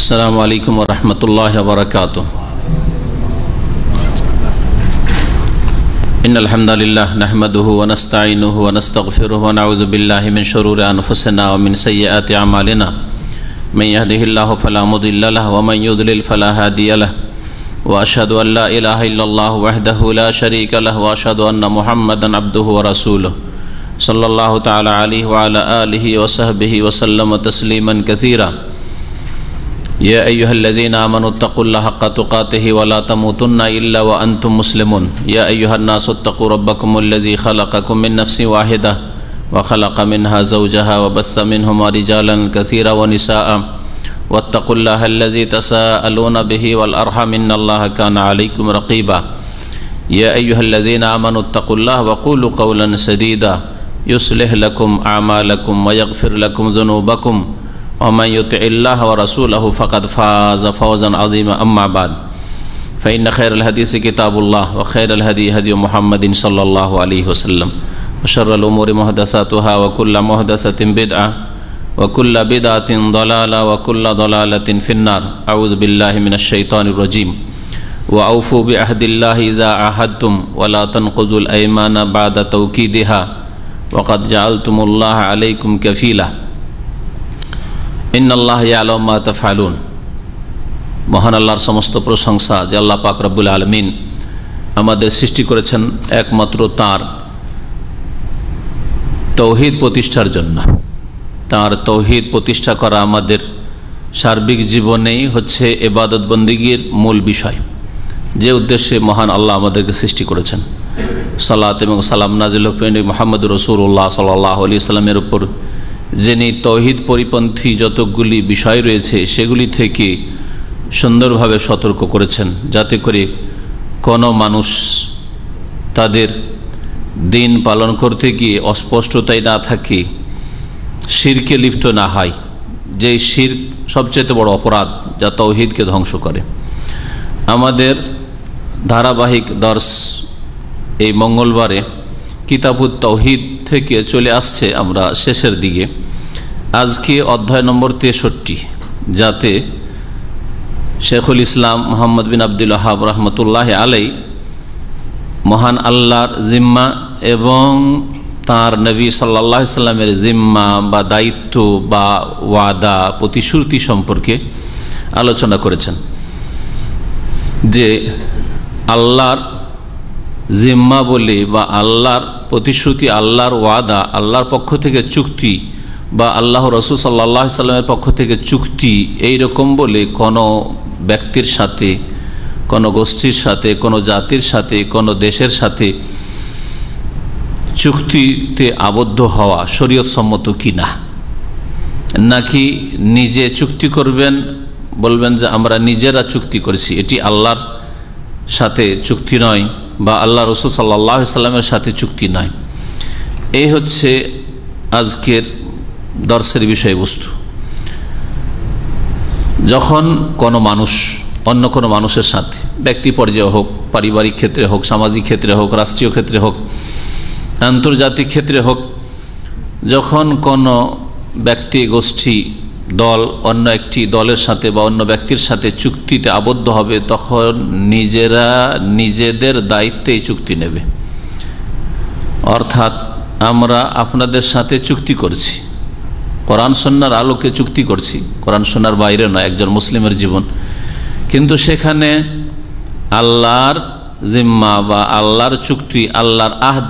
अस्सलामु अलैकुम वरहमतुल्लाहि वबरकातुह। इन्नल हम्दुलिल्लाह नहमदुहु व नस्तईनुहु व नस्तगफिरुहु व नऊज़ु बिल्लाहि मिन शुरूरि अनफुसिना व मिन सय्यिआति अमालिना। मन यहदिहिल्लाहु फला मुदिल्ल लहु व मन युद्लिल फला हादिय लहु व अशहदु अन ला इलाहा इल्लल्लाहु वहदहु ला शरीका लहु व अशहदु अन्ना मुहम्मदन अब्दुहु व रसूलुहु सल्लल्लाहु तआला अलैहि व अला आलिहि व सहबिहि व सल्लम तस्लीमन कसीरा। या अय्युहल्लज़ीना आमनुत्तक़ुल्लाह हक़्क़ तुक़ातिहि व ला तमूतुन्ना इल्ला व अंतुम मुस्लिमून। या अय्युहन्नासु इत्तक़ू रब्बकुमुल्लज़ी ख़लक़कुम मिन नफ़्सिन वाहिदा व ख़लक़ मिन्हा ज़ौजहा व बस्स मिन्हुमा रिजालन कसीरा व निसाअ वत्तक़ुल्लाहल्लज़ी तसाअलूना बिही वल अर्हम इन्नल्लाहा काना अलैकुम रक़ीबा। या अय्युहल्लज़ीना आमनुत्तक़ुल्लाह व क़ूलू क़ौलन सदीदा युस्लिह लकुम अअमालकुम व यग़फ़िर लकुम ज़ुनूबकुम वमन युतिइल्लाह व रसूलहु फ़क़द फ़ाज़ फ़ौज़न अज़ीमा। अम्मा बाद फ़इन्न खैरल हदीस किताबुल्लाह व खैरल हदी हदी मुहम्मदिन सल्लल्लाहु अलैहि वसल्लम व शर्रल उमूरि मुहदसातुहा व कुल्लु मुहदसतिन बिदअह व कुल्लु बिदअतिन ज़लाला व कुल्लु ज़लालतिन फ़िन्नार। अऊज़ु बिल्लाहि मिनश शैतानिर रजीम। व औफ़ू बिअहदिल्लाहि इज़ा अहदतुम व ला तनक़ुज़ुल अयमाना बअद तौकीदिहा व क़द जअलतुमुल्लाह अलैकुम कफ़ीला इन्नल्लाह याअलमु मा तफ़अलून। মহান আল্লাহর সমস্ত প্রশংসা যে আল্লাহ পাক রব্বুল আলামিন আমাদের সৃষ্টি করেছেন একমাত্র তার তৌহিদ প্রতিষ্ঠার জন্য। তার তৌহিদ প্রতিষ্ঠা করা আমাদের সার্বিক জীবনেই হচ্ছে ইবাদত বন্দেগীর মূল বিষয়, যে উদ্দেশ্যে মহান আল্লাহ আমাদেরকে সৃষ্টি করেছেন। সালাত এবং সালাম নাজিল হোক মুহাম্মদ রাসূলুল্লাহ সাল্লাল্লাহু আলাইহি ওয়াসাল্লামের উপর, যিনি তৌহিদ পরিপন্থী যতগুলি বিষয় রয়েছে সেগুলি থেকে সুন্দরভাবে সতর্ক করেছেন, যাতে করে কোনো মানুষ তাদের দিন পালন করতে গিয়ে অস্পষ্টতায় না থাকে, শিরকে লিপ্ত না হয়। যেই শিরক সবচেয়ে বড় অপরাধ যা তৌহিদকে ধ্বংস করে। আমাদের ধারাবাহিক দর্স এই মঙ্গলবারে কিতাবুত তাওহীদ থেকে চলে আসছে আমরা শেষের দিকে। আজকে অধ্যায় নম্বর 63, যাতে শেখুল ইসলাম মুহাম্মদ বিন আব্দুল ওয়াহাব রহমতুল্লাহ আলাই মহান আল্লাহর জিম্মা এবং তার নবী সাল্লাল্লাহু আলাইহি সাল্লামের জিম্মা বা দায়িত্ব বা ওয়াদা প্রতিশ্রুতি সম্পর্কে আলোচনা করেছেন। যে আল্লাহর জিম্মা বলে বা আল্লাহর প্রতিশ্রুতি, আল্লাহর ওয়াদা, আল্লাহর পক্ষ থেকে চুক্তি বা আল্লাহ রাসূল সাল্লাল্লাহু আলাইহি সাল্লামের পক্ষ থেকে চুক্তি, এই রকম বলে কোনো ব্যক্তির সাথে, কোনো গোষ্ঠীর সাথে, কোনো জাতির সাথে, কোনো দেশের সাথে চুক্তিতে আবদ্ধ হওয়া শরীয়ত সম্মত কি না, নাকি নিজে চুক্তি করবেন, বলবেন যে আমরা নিজেরা চুক্তি করেছি, এটি আল্লাহর সাথে চুক্তি নয় বা আল্লাহ রাসূল সাল্লাল্লাহু আলাইহি সাল্লামের সাথে চুক্তি নয়। এই হচ্ছে আজকের দর্শের বিষয়বস্তু। যখন কোনো মানুষ অন্য কোনো মানুষের সাথে, ব্যক্তি পর্যায়ে হোক, পারিবারিক ক্ষেত্রে হোক, সামাজিক ক্ষেত্রে হোক, রাষ্ট্রীয় ক্ষেত্রে হোক, আন্তর্জাতিক ক্ষেত্রে হোক, যখন কোনো ব্যক্তি, গোষ্ঠী, দল অন্য একটি দলের সাথে বা অন্য ব্যক্তির সাথে চুক্তিতে আবদ্ধ হবে, তখন নিজেরা নিজেদের দায়িত্বেই চুক্তি নেবে। অর্থাৎ আমরা আপনাদের সাথে চুক্তি করছি, কোরআন সুন্নাহর আলোকে চুক্তি করছি, কোরআন সুন্নাহর বাইরে নয়, একজন মুসলিমের জীবন। কিন্তু সেখানে আল্লাহর জিম্মা বা আল্লাহর চুক্তি, আল্লাহর আহদ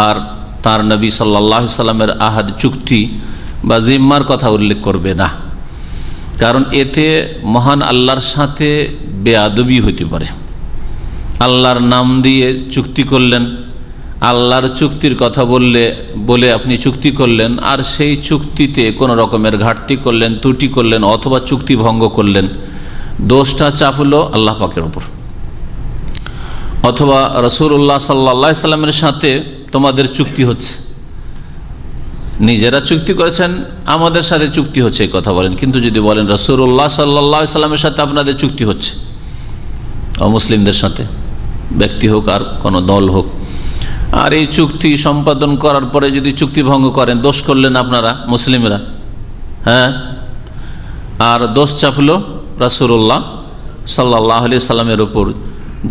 আর তার নবী সাল্লাল্লাহু আলাইহি সাল্লামের আহদ, চুক্তি বা জিম্মার কথা উল্লেখ করবে না। কারণ এতে মহান আল্লাহর সাথে বেয়াদবি হতে পারে। আল্লাহর নাম দিয়ে চুক্তি করলেন, আল্লাহর চুক্তির কথা বলে আপনি চুক্তি করলেন, আর সেই চুক্তিতে কোনো রকমের ঘাটতি করলেন, ত্রুটি করলেন, অথবা চুক্তি ভঙ্গ করলেন, দোষটা চাপলো আল্লাহ পাকের ওপর। অথবা রাসূলুল্লাহ সাল্লাল্লাহু আলাইহি সাল্লামের সাথে তোমাদের চুক্তি হচ্ছে, নিজেরা চুক্তি করেছেন, আমাদের সাথে চুক্তি হচ্ছে এই কথা বলেন, কিন্তু যদি বলেন রাসূলুল্লাহ সাল্লাল্লাহু আলাইহি সাল্লামের সাথে আপনাদের চুক্তি হচ্ছে, অমুসলিমদের সাথে, ব্যক্তি হোক আর কোনো দল হোক, আর এই চুক্তি সম্পাদন করার পরে যদি চুক্তি ভঙ্গ করেন, দোষ করলেন আপনারা মুসলিমরা, হ্যাঁ, আর দোষ চাপলো রাসূলুল্লাহ সাল্লাল্লাহু আলাইহি সাল্লামের উপর,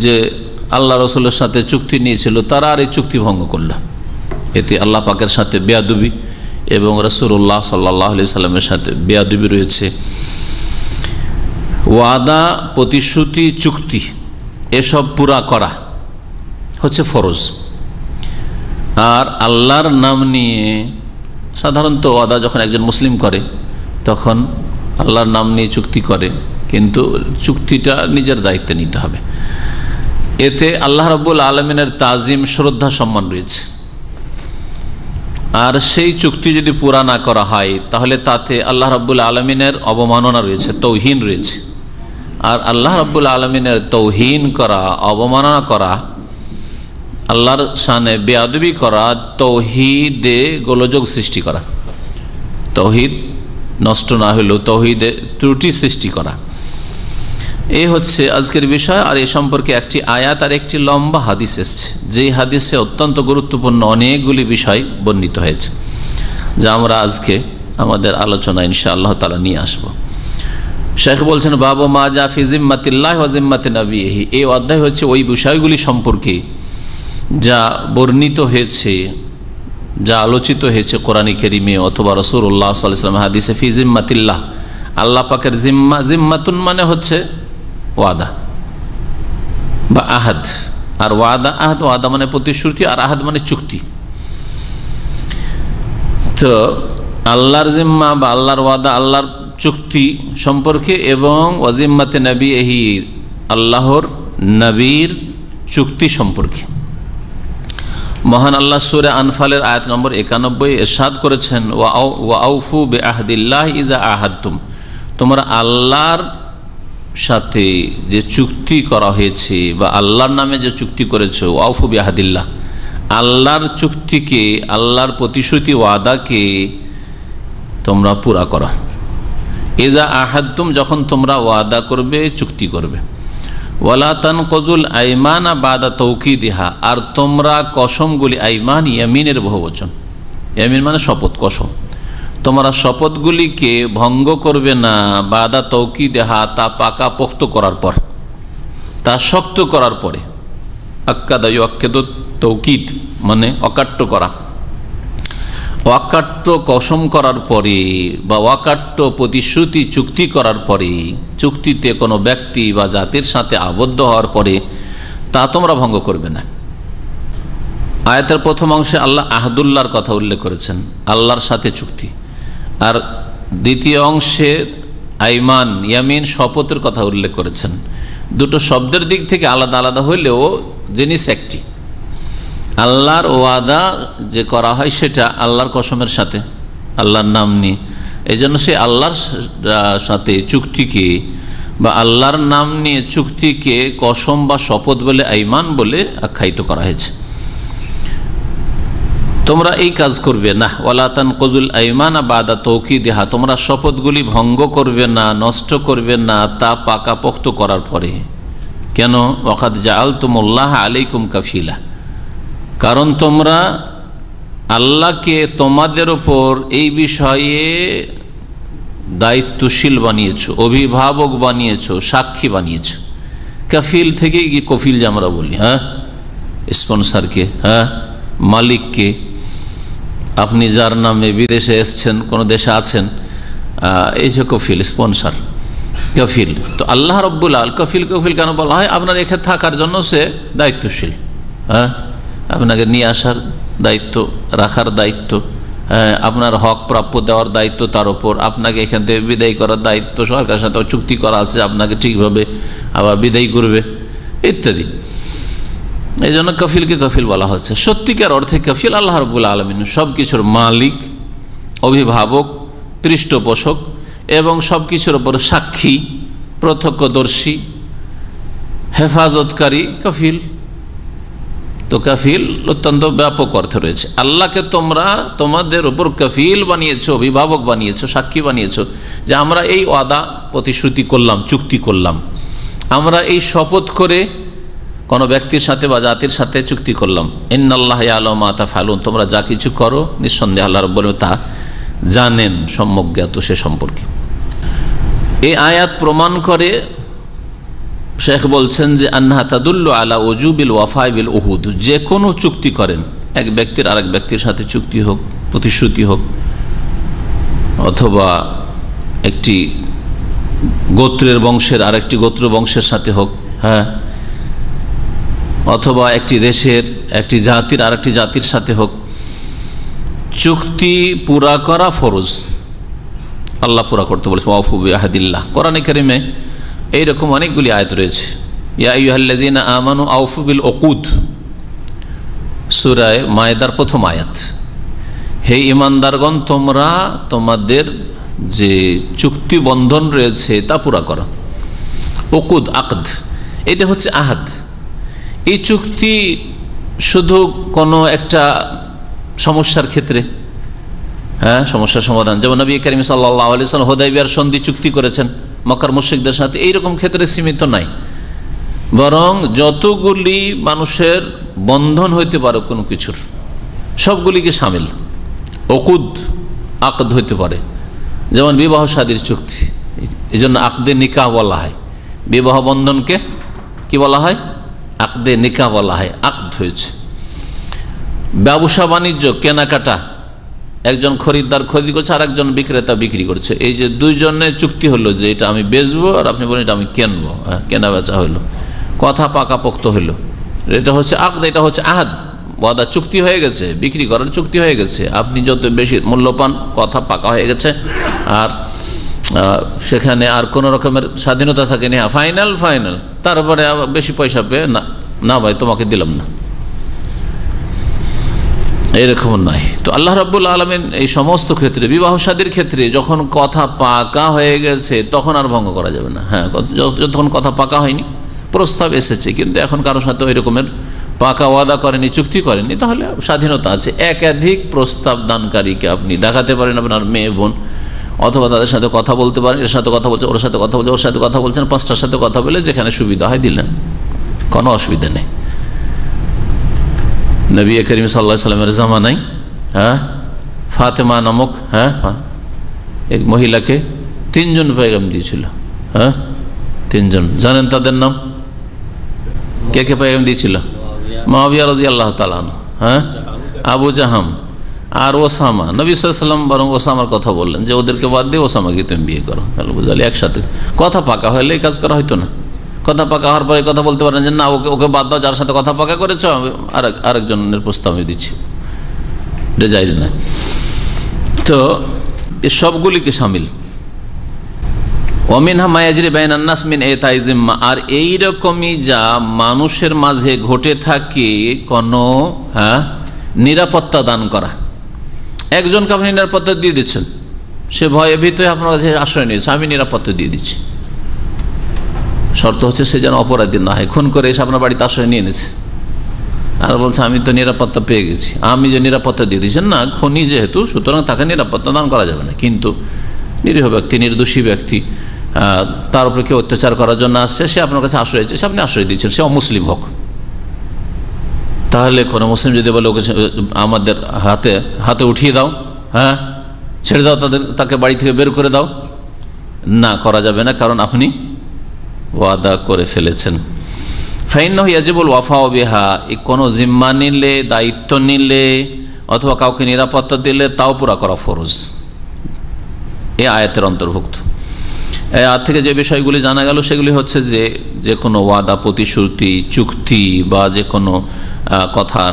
যে আল্লাহ রসুলের সাথে চুক্তি নিয়েছিল তারা আর এই চুক্তি ভঙ্গ করল। এতে আল্লাহ পাকের সাথে বেয়াদবি এবং রাসূলুল্লাহ সাল্লাল্লাহু আলাইহি সাল্লামের সাথে বেয়াদবি রয়েছে। ওয়াদা, প্রতিশ্রুতি, চুক্তি এসব পুরা করা হচ্ছে ফরজ। আর আল্লাহর নাম নিয়ে সাধারণত ওয়াদা যখন একজন মুসলিম করে তখন আল্লাহর নাম নিয়ে চুক্তি করে, কিন্তু চুক্তিটা নিজের দায়িত্বে নিতে হবে। এতে আল্লাহ রাব্বুল আলামিনের তাজিম, শ্রদ্ধা, সম্মান রয়েছে। আর সেই চুক্তি যদি পুরা না করা হয় তাহলে তাতে আল্লাহ রাব্বুল আলামিনের অবমাননা রয়েছে, তৌহিন রয়েছে। আর আল্লাহ রাব্বুল আলামিনের তৌহিন করা, অবমাননা করা, আল্লাহর শানে বেয়াদবি করা, তৌহিদে গোলযোগ সৃষ্টি করা, তৌহিদ নষ্ট না হলেও তৌহিদে ত্রুটি সৃষ্টি করা, এই হচ্ছে আজকের বিষয়। আর এই সম্পর্কে একটি আয়াত আর একটি লম্বা হাদিস এসছে, যেই হাদিসে অত্যন্ত গুরুত্বপূর্ণ অনেকগুলি বিষয় বর্ণিত হয়েছে, যা আমরা আজকে আমাদের আলোচনা ইনশাআল্লাহ তাআলা নিয়ে আসব। শেখ বলছেন, বাবু মা জা ফি জিম্মাতিল্লাহি ওয়া জিম্মাতি নবিহি। এই অধ্যায় হচ্ছে ওই বিষয়গুলি সম্পর্কে যা বর্ণিত হয়েছে, যা আলোচিত হয়েছে কোরআনে কারিমে অথবা রাসূলুল্লাহ সাল্লাল্লাহু আলাইহি ওয়াসাল্লাম হাদিসে। ফি জিম্মাতিল্লাহ, আল্লাহ পাকের জিম্মা, জিম্মাতুন মানে হচ্ছে ওয়াদা বা আহাদ, আর ওয়াদা, আহাদ, ওয়াদা মানে প্রতিশ্রুতি, আর আহাদ মানে চুক্তি। তো আল্লাহর জিম্মা বা আল্লাহর ওয়াদা, আল্লাহর চুক্তি সম্পর্কে, এবং ওয়াজিম্মাতে নবিহি, আল্লাহর নবীর চুক্তি সম্পর্কে। মহান আল্লাহ সূরা আনফালের আয়াত নম্বর 91 ইরশাদ করেছেন, ওয়া আউফু বিআহদিল্লাহি ইযা আহাদতুম, তোমরা আল্লাহর সাথে যে চুক্তি করা হয়েছে বা আল্লাহর নামে যে চুক্তি করেছো, আউফু বিআহদিল্লাহ, আল্লাহর চুক্তিকে, আল্লাহর প্রতিশ্রুতি, ওয়াদাকে তোমরা পুরা করো। ইযা আহাদতুম, যখন তোমরা ওয়াদা করবে, চুক্তি করবে। ওয়ালা তানকুজুল আইমানা বাদা তাওকিদিহা, আর তোমরা কসমগুলি, আইমান ইয়ামিনের বহুবচন, ইয়ামিন মানে শপথ, কসম, তোমরা শপথগুলিকে ভঙ্গ করবে না, বাদা তাওকিদিহা, তা পাকা পোক্ত করার পর, তা শক্ত করার পরে। আক্কাদা ইউআক্কিদু তাওকিদ মানে অকাট্য করা, অকাট্য কসম করার পরে বা অকাট্য প্রতিশ্রুতি, চুক্তি করার পরে, চুক্তিতে কোনো ব্যক্তি বা জাতির সাথে আবদ্ধ হওয়ার পরে তা তোমরা ভঙ্গ করবে না। আয়াতের প্রথম অংশে আল্লাহ আহদুল্লাহর কথা উল্লেখ করেছেন, আল্লাহর সাথে চুক্তি, আর দ্বিতীয় অংশে আইমান, ইয়ামিন, শপথের কথা উল্লেখ করেছেন। দুটো শব্দের দিক থেকে আলাদা আলাদা হইলেও জিনিস একটি। আল্লাহর ওয়াদা যে করা হয় সেটা আল্লাহর কসমের সাথে, আল্লাহর নাম নিয়ে, এই জন্য সে আল্লাহর সাথে চুক্তিকে বা আল্লাহর নাম নিয়ে চুক্তিকে কসম বা শপথ বলে, আইমান বলে আখ্যায়িত করা হয়েছে। তোমরা এই কাজ করবে না, ওয়ালা তানকুজুল আইমানা বাদা তাওকিদিহা, তোমরা শপথগুলি ভঙ্গ করবে না, নষ্ট করবে না, তা পাকাপোক্ত করার পরে। কেন? ওয়াকাদ জাআলতুমুল্লাহ আলাইকুম কাফিলা, কারণ তোমরা আল্লাহকে তোমাদের ওপর এই বিষয়ে দায়িত্বশীল বানিয়েছো, অভিভাবক বানিয়েছো, সাক্ষী বানিয়েছো। কাফিল থেকে কফিল যে আমরা বলি, হ্যাঁ, স্পন্সরকে, হ্যাঁ, মালিককে, আপনি যার নামে বিদেশে এসছেন, কোনো দেশে আছেন, এই যে কফিল, স্পন্সর, কফিল। তো আল্লাহ রব্বুল আল কফিল, কফিল কেন বলা হয়? আপনার এখানে থাকার জন্য সে দায়িত্বশীল, হ্যাঁ, আপনাকে নিয়ে আসার দায়িত্ব, রাখার দায়িত্ব, হ্যাঁ, আপনার হক প্রাপ্য দেওয়ার দায়িত্ব তার উপর, আপনাকে এখান থেকে বিদায় করার দায়িত্ব, সরকারের সাথে চুক্তি করা আছে আপনাকে ঠিকভাবে আবার বিদায় করবে, ইত্যাদি। এই জন্য কফিলকে কফিল বলা হচ্ছে। সত্যিকার অর্থে কফিল আল্লাহ রাব্বুল আলামিন, সব কিছুর মালিক, অভিভাবক, পৃষ্ঠপোষক এবং সব কিছুর ওপর সাক্ষী, প্রত্যক্ষদর্শী, হেফাজতকারী কফিল। তো কফিল অত্যন্ত ব্যাপক অর্থে রয়েছে। আল্লাহকে তোমরা তোমাদের উপর কফিল বানিয়েছো, অভিভাবক বানিয়েছো, সাক্ষী বানিয়েছো, যে আমরা এই ওয়াদা প্রতিশ্রুতি করলাম, চুক্তি করলাম, আমরা এই শপথ করে কোনো ব্যক্তির সাথে বা জাতির সাথে চুক্তি করলাম। ইন্নাল্লাহ ইয়ালামু মা তাফআলুন, তোমরা যা কিছু করো নিঃসন্দেহে আল্লাহ রাব্বুল আলামিন তা জানেন, সম্যক জ্ঞাত সে সম্পর্কে। এই আয়াত প্রমাণ করে, শেখ বলছেন যে আন্নাহা তাদুল্লু আলা ওজুবিল ওয়াফাই বিল উহুদ, যে কোনো চুক্তি করেন, এক ব্যক্তির আরেক ব্যক্তির সাথে চুক্তি হোক, প্রতিশ্রুতি হোক, অথবা একটি গোত্রের বংশের আরেকটি গোত্র বংশের সাথে হোক, হ্যাঁ, অথবা একটি দেশের একটি জাতির আরেকটি জাতির সাথে হোক, চুক্তি পুরা করা ফরজ। আল্লাহ পুরা করতে বলেছে ওয়াফু বিআহদিল্লাহ। কোরআনে কারিমে এইরকম অনেকগুলি আয়াত রয়েছে। ইয়া আইয়ুহাল্লাযীনা আমানু আউফু বিল উকুদ, সূরা মায়েদার প্রথম আয়াত। হে ঈমানদারগণ, তোমরা তোমাদের যে চুক্তি বন্ধন রয়েছে তা পুরা করো। উকুদ, আকদ, এটা হচ্ছে আহাদ। এই চুক্তি শুধু কোনো একটা সমস্যার ক্ষেত্রে, হ্যাঁ, সমস্যার সমাধান, যেমন নবী করিম সাল্লাল্লাহু আলাইহি ওয়াসাল্লাম হুদায়বিয়ার সন্ধি চুক্তি করেছেন মক্কার মুশরিকদের সাথে, এইরকম ক্ষেত্রে সীমিত নাই, বরং যতগুলি মানুষের বন্ধন হইতে পারে কোনো কিছুর, সবগুলিকে সামিল উকুদ, আকদ হইতে পারে। যেমন বিবাহ শাদীর চুক্তি, এই জন্য আকদে নিকাহ বলা হয়। বিবাহ বন্ধনকে কি বলা হয়? আকদে নিকাহ বলা হয়, আকদ হয়েছে। ব্যবসা বাণিজ্য, কেনাকাটা, একজন খরিদ্দার খরিদ করছে আর একজন বিক্রেতা বিক্রি করছে, এই যে দুইজনের চুক্তি হলো যে এটা আমি বেচবো আর আপনি বলেন এটা আমি কিনবো, কেনা বেচা হইলো, কথা পাকাপোক্ত হইলো, এটা হচ্ছে আকদ, এটা হচ্ছে আহাদ। ওয়াদা, চুক্তি হয়ে গেছে, বিক্রি করার চুক্তি হয়ে গেছে, আপনি যত বেশি মূল্য পান, কথা পাকা হয়ে গেছে, আর সেখানে আর কোনো রকমের স্বাধীনতা থাকেনি। হ্যাঁ, ফাইনাল, তারপরে বেশি পয়সা পেয়ে না ভাই তোমাকে দিলাম না, এইরকম নয়। তো আল্লাহ রাব্বুল আলামিন এই সমস্ত ক্ষেত্রে, বিবাহ শাদীর ক্ষেত্রে যখন কথা পাকা হয়ে গেছে তখন আর ভঙ্গ করা যাবে না। হ্যাঁ, যতক্ষণ কথা পাকা হয়নি, প্রস্তাব এসেছে কিন্তু এখন কারোর সাথে ওই রকমের পাকা ওয়াদা করেনি, চুক্তি করেনি, তাহলে স্বাধীনতা আছে। একাধিক প্রস্তাব দানকারীকে আপনি দেখাতে পারেন, আপনার মেয়ে বোন, অথবা তাদের সাথে কথা বলতে পারেন, এর সাথে কথা বলছে, ওর সাথে কথা বলছে, ওর সাথে কথা বলছেন, পাঁচটার সাথে কথা বলে যেখানে সুবিধা হয় দিলেন, কোনো অসুবিধা নেই। নবী করিম সাল্লাল্লাহু আলাইহি সাল্লামের জামানায়, হ্যাঁ, ফাতেমা নামক, হ্যাঁ, এক মহিলাকে 3 জন পয়গাম দিয়েছিল। হ্যাঁ, 3 জন, জানেন তাদের নাম? কে কে পয়গাম দিয়েছিল? মুআবিয়া রাদিয়াল্লাহু তাআলা আনহু, হ্যাঁ, আবু জাহাম আর ওসামা। নবী সাল্লাল্লাহু আলাইহি ওয়াসাল্লাম বরং ওসামার কথা বললেন যে ওদেরকে বাদ দিয়ে ওসামাকে তুমি বিয়ে করো। তাহলে বুঝালি একসাথে কথা পাকা হলে এই কাজ করা হইতো না। কথা পাকা হওয়ার পরে কথা বলতে পারেন যে না, ওকে বাদ দাও, যার সাথে কথা পাকা করেছ, আরেকজনের প্রস্তাব আমি দিচ্ছি, এটা জায়েজ না। তো এ সবগুলিকে সামিল। ওমিনহা মায়াজরি বাইনান নাস মিন ইতাই জিম্মা, আর এইরকমই যা মানুষের মাঝে ঘটে থাকে কোনো, হ্যাঁ, নিরাপত্তা দান করা। একজনকে আপনি নিরাপত্তা দিয়ে দিচ্ছেন, সে ভয়ে ভীতই আপনার কাছে আশ্রয় নিয়েছে, আমি নিরাপত্তা দিয়ে দিচ্ছি। শর্ত হচ্ছে সে যেন অপরাধী না হয়, খুন করে এসে আপনার বাড়িতে আশ্রয় নিয়ে এনেছে আর বলছে আমি তো নিরাপত্তা পেয়ে গেছি। আমি যে নিরাপত্তা দিয়ে দিচ্ছেন না, খুনি যেহেতু, সুতরাং তাকে নিরাপত্তা দান করা যাবে না। কিন্তু নিরীহ ব্যক্তি, নির্দোষী ব্যক্তি, তার উপরে কেউ অত্যাচার করার জন্য আসছে, সে আপনার কাছে আশ্রয় চেয়েছে, আপনি আশ্রয় দিচ্ছেন, সে অমুসলিম হোক। তাহলে কোনো মুসলিম যদি বলে ওকে আমাদের হাতে উঠিয়ে দাও, হ্যাঁ, ছেড়ে দাও, তাকে বাড়ি থেকে বের করে দাও, না, করা যাবে না, কারণ আপনি ওয়াদা করে ফেলেছেন। ফাইন্নাহু ইয়াজিবুল ওয়াফাউ বিহা, কোনো জিম্মা নিলে, দায়িত্ব নিলে, অথবা কাউকে নিরাপত্তা দিলে তাও পুরা করা ফরজ, এই আয়াতের অন্তর্ভুক্ত। এই আয়াত থেকে যে বিষয়গুলি জানা গেল সেগুলি হচ্ছে যে কোনো ওয়াদা, প্রতিশ্রুতি, চুক্তি বা যে কোনো কথা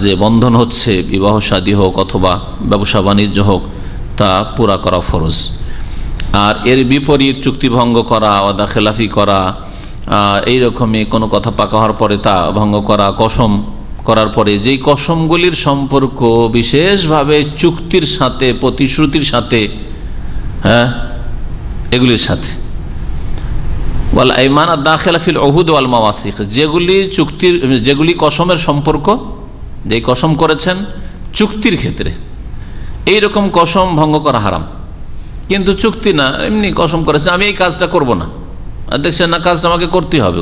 যে বন্ধন হচ্ছে, বিবাহ শাদী হোক অথবা ব্যবসা বাণিজ্য হোক, তা পুরা করা ফরজ। আর এর বিপরীত চুক্তি ভঙ্গ করা, ওয়াদা খেলাফি করা, এইরকমই কোনো কথা পাকা হওয়ার পরে তা ভঙ্গ করা, কসম করার পরে যেই কসমগুলির সম্পর্ক বিশেষভাবে চুক্তির সাথে, প্রতিশ্রুতির সাথে, হ্যাঁ, এগুলির সাথে, ওয়াল আইমান আদ-দাখিলা ফিল উহুদ ওয়াল মাওয়াসিক, যেগুলি কসমের সম্পর্ক, যেই কসম করেছেন চুক্তির ক্ষেত্রে, এইরকম কসম ভঙ্গ করা হারাম। কিন্তু চুক্তি না, এমনি কসম করেছেন আমি এই কাজটা করব না, আর দেখছেন না কাজটা আমাকে করতে হবে,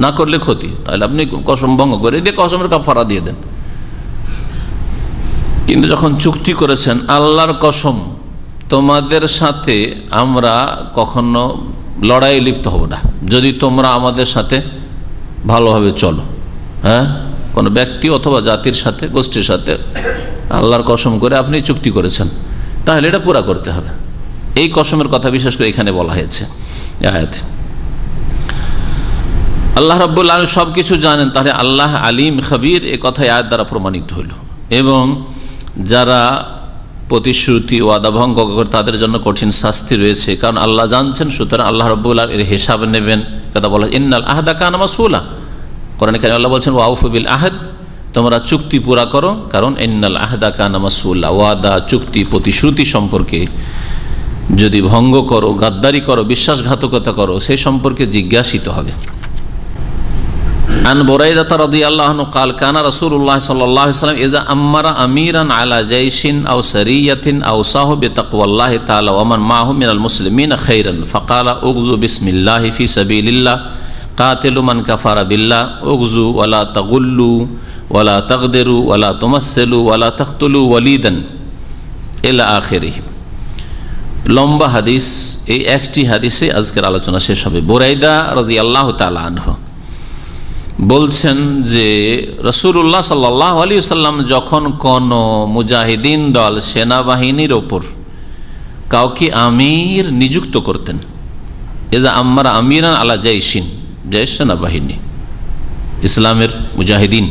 না করলে ক্ষতি, তাহলে আপনি কসম ভঙ্গ করে দিয়ে কসমের কাফারা দিয়ে দেন। কিন্তু যখন চুক্তি করেছেন, আল্লাহর কসম তোমাদের সাথে আমরা কখনো লড়াইয়ে লিপ্ত হব না যদি তোমরা আমাদের সাথে ভালোভাবে চলো। হ্যাঁ, কোনো ব্যক্তি অথবা জাতির সাথে, গোষ্ঠীর সাথে আল্লাহর কসম করে আপনি চুক্তি করেছেন, তাহলে এটা পুরা করতে হবে। এই কসমের কথা বিশেষ করে এখানে বলা হয়েছে আয়াতে। আল্লাহ রাব্বুল আলামিন সব কিছু জানেন, তাহলে আল্লাহ আলিম খবীর এ কথা আয়াত দ্বারা প্রমাণিত হইল। এবং যারা প্রতিশ্রুতি ওয়াদা ভঙ্গ করে তাদের জন্য কঠিন শাস্তি রয়েছে, কারণ আল্লাহ জানছেন। সুতরাং আল্লাহ রাব্বুল আলামিন এর হিসাব নেবেন। কথা বলা, ইন্নাল আহদা কানা মাসউলা। কোরআনে কারিমে আল্লাহ বলছেন ওয়াউফু বিল আহদ, তোমরা চুক্তি পুরা করো, কারণ ইন্নাল আহদা কানা মাসউলা, ওয়াদা চুক্তি প্রতিশ্রুতি সম্পর্কে যদি ভঙ্গ করো, গাদ্দারি করো, বিশ্বাসঘাতকতা করো, সেই সম্পর্কে জিজ্ঞাসিত হবে। আন বুরাইদা রাদিয়াল্লাহু আনহু قال كان رسول الله صلى الله عليه وسلم اذا امر اميرا على جيش او سريه اوصاه بتقوى الله تعالى ومن معه من المسلمين خيرا فقال اغزوا بسم الله في سبيل الله قاتلوا من كفر بالله اغزوا ولا تغلوا ولا تغدروا ولا تمثلوا ولا تقتلوا وليدا الى اخره। লম্বা হাদিস, এই একটি হাদিসে আজকের আলোচনা শেষ হবে। বুরাইদা রাদিয়াল্লাহু তাআলা আনহু বলছেন যে রাসূলুল্লাহ সাল্লাল্লাহু আলাইহি ওয়াসাল্লাম যখন কোন মুজাহিদিন দল, সেনাবাহিনীর ওপর কাউকে আমির নিযুক্ত করতেন, এজা আম্মারা আমিরান আলা জাইশিন, জাইশ সেনাবাহিনী, ইসলামের মুজাহিদিন,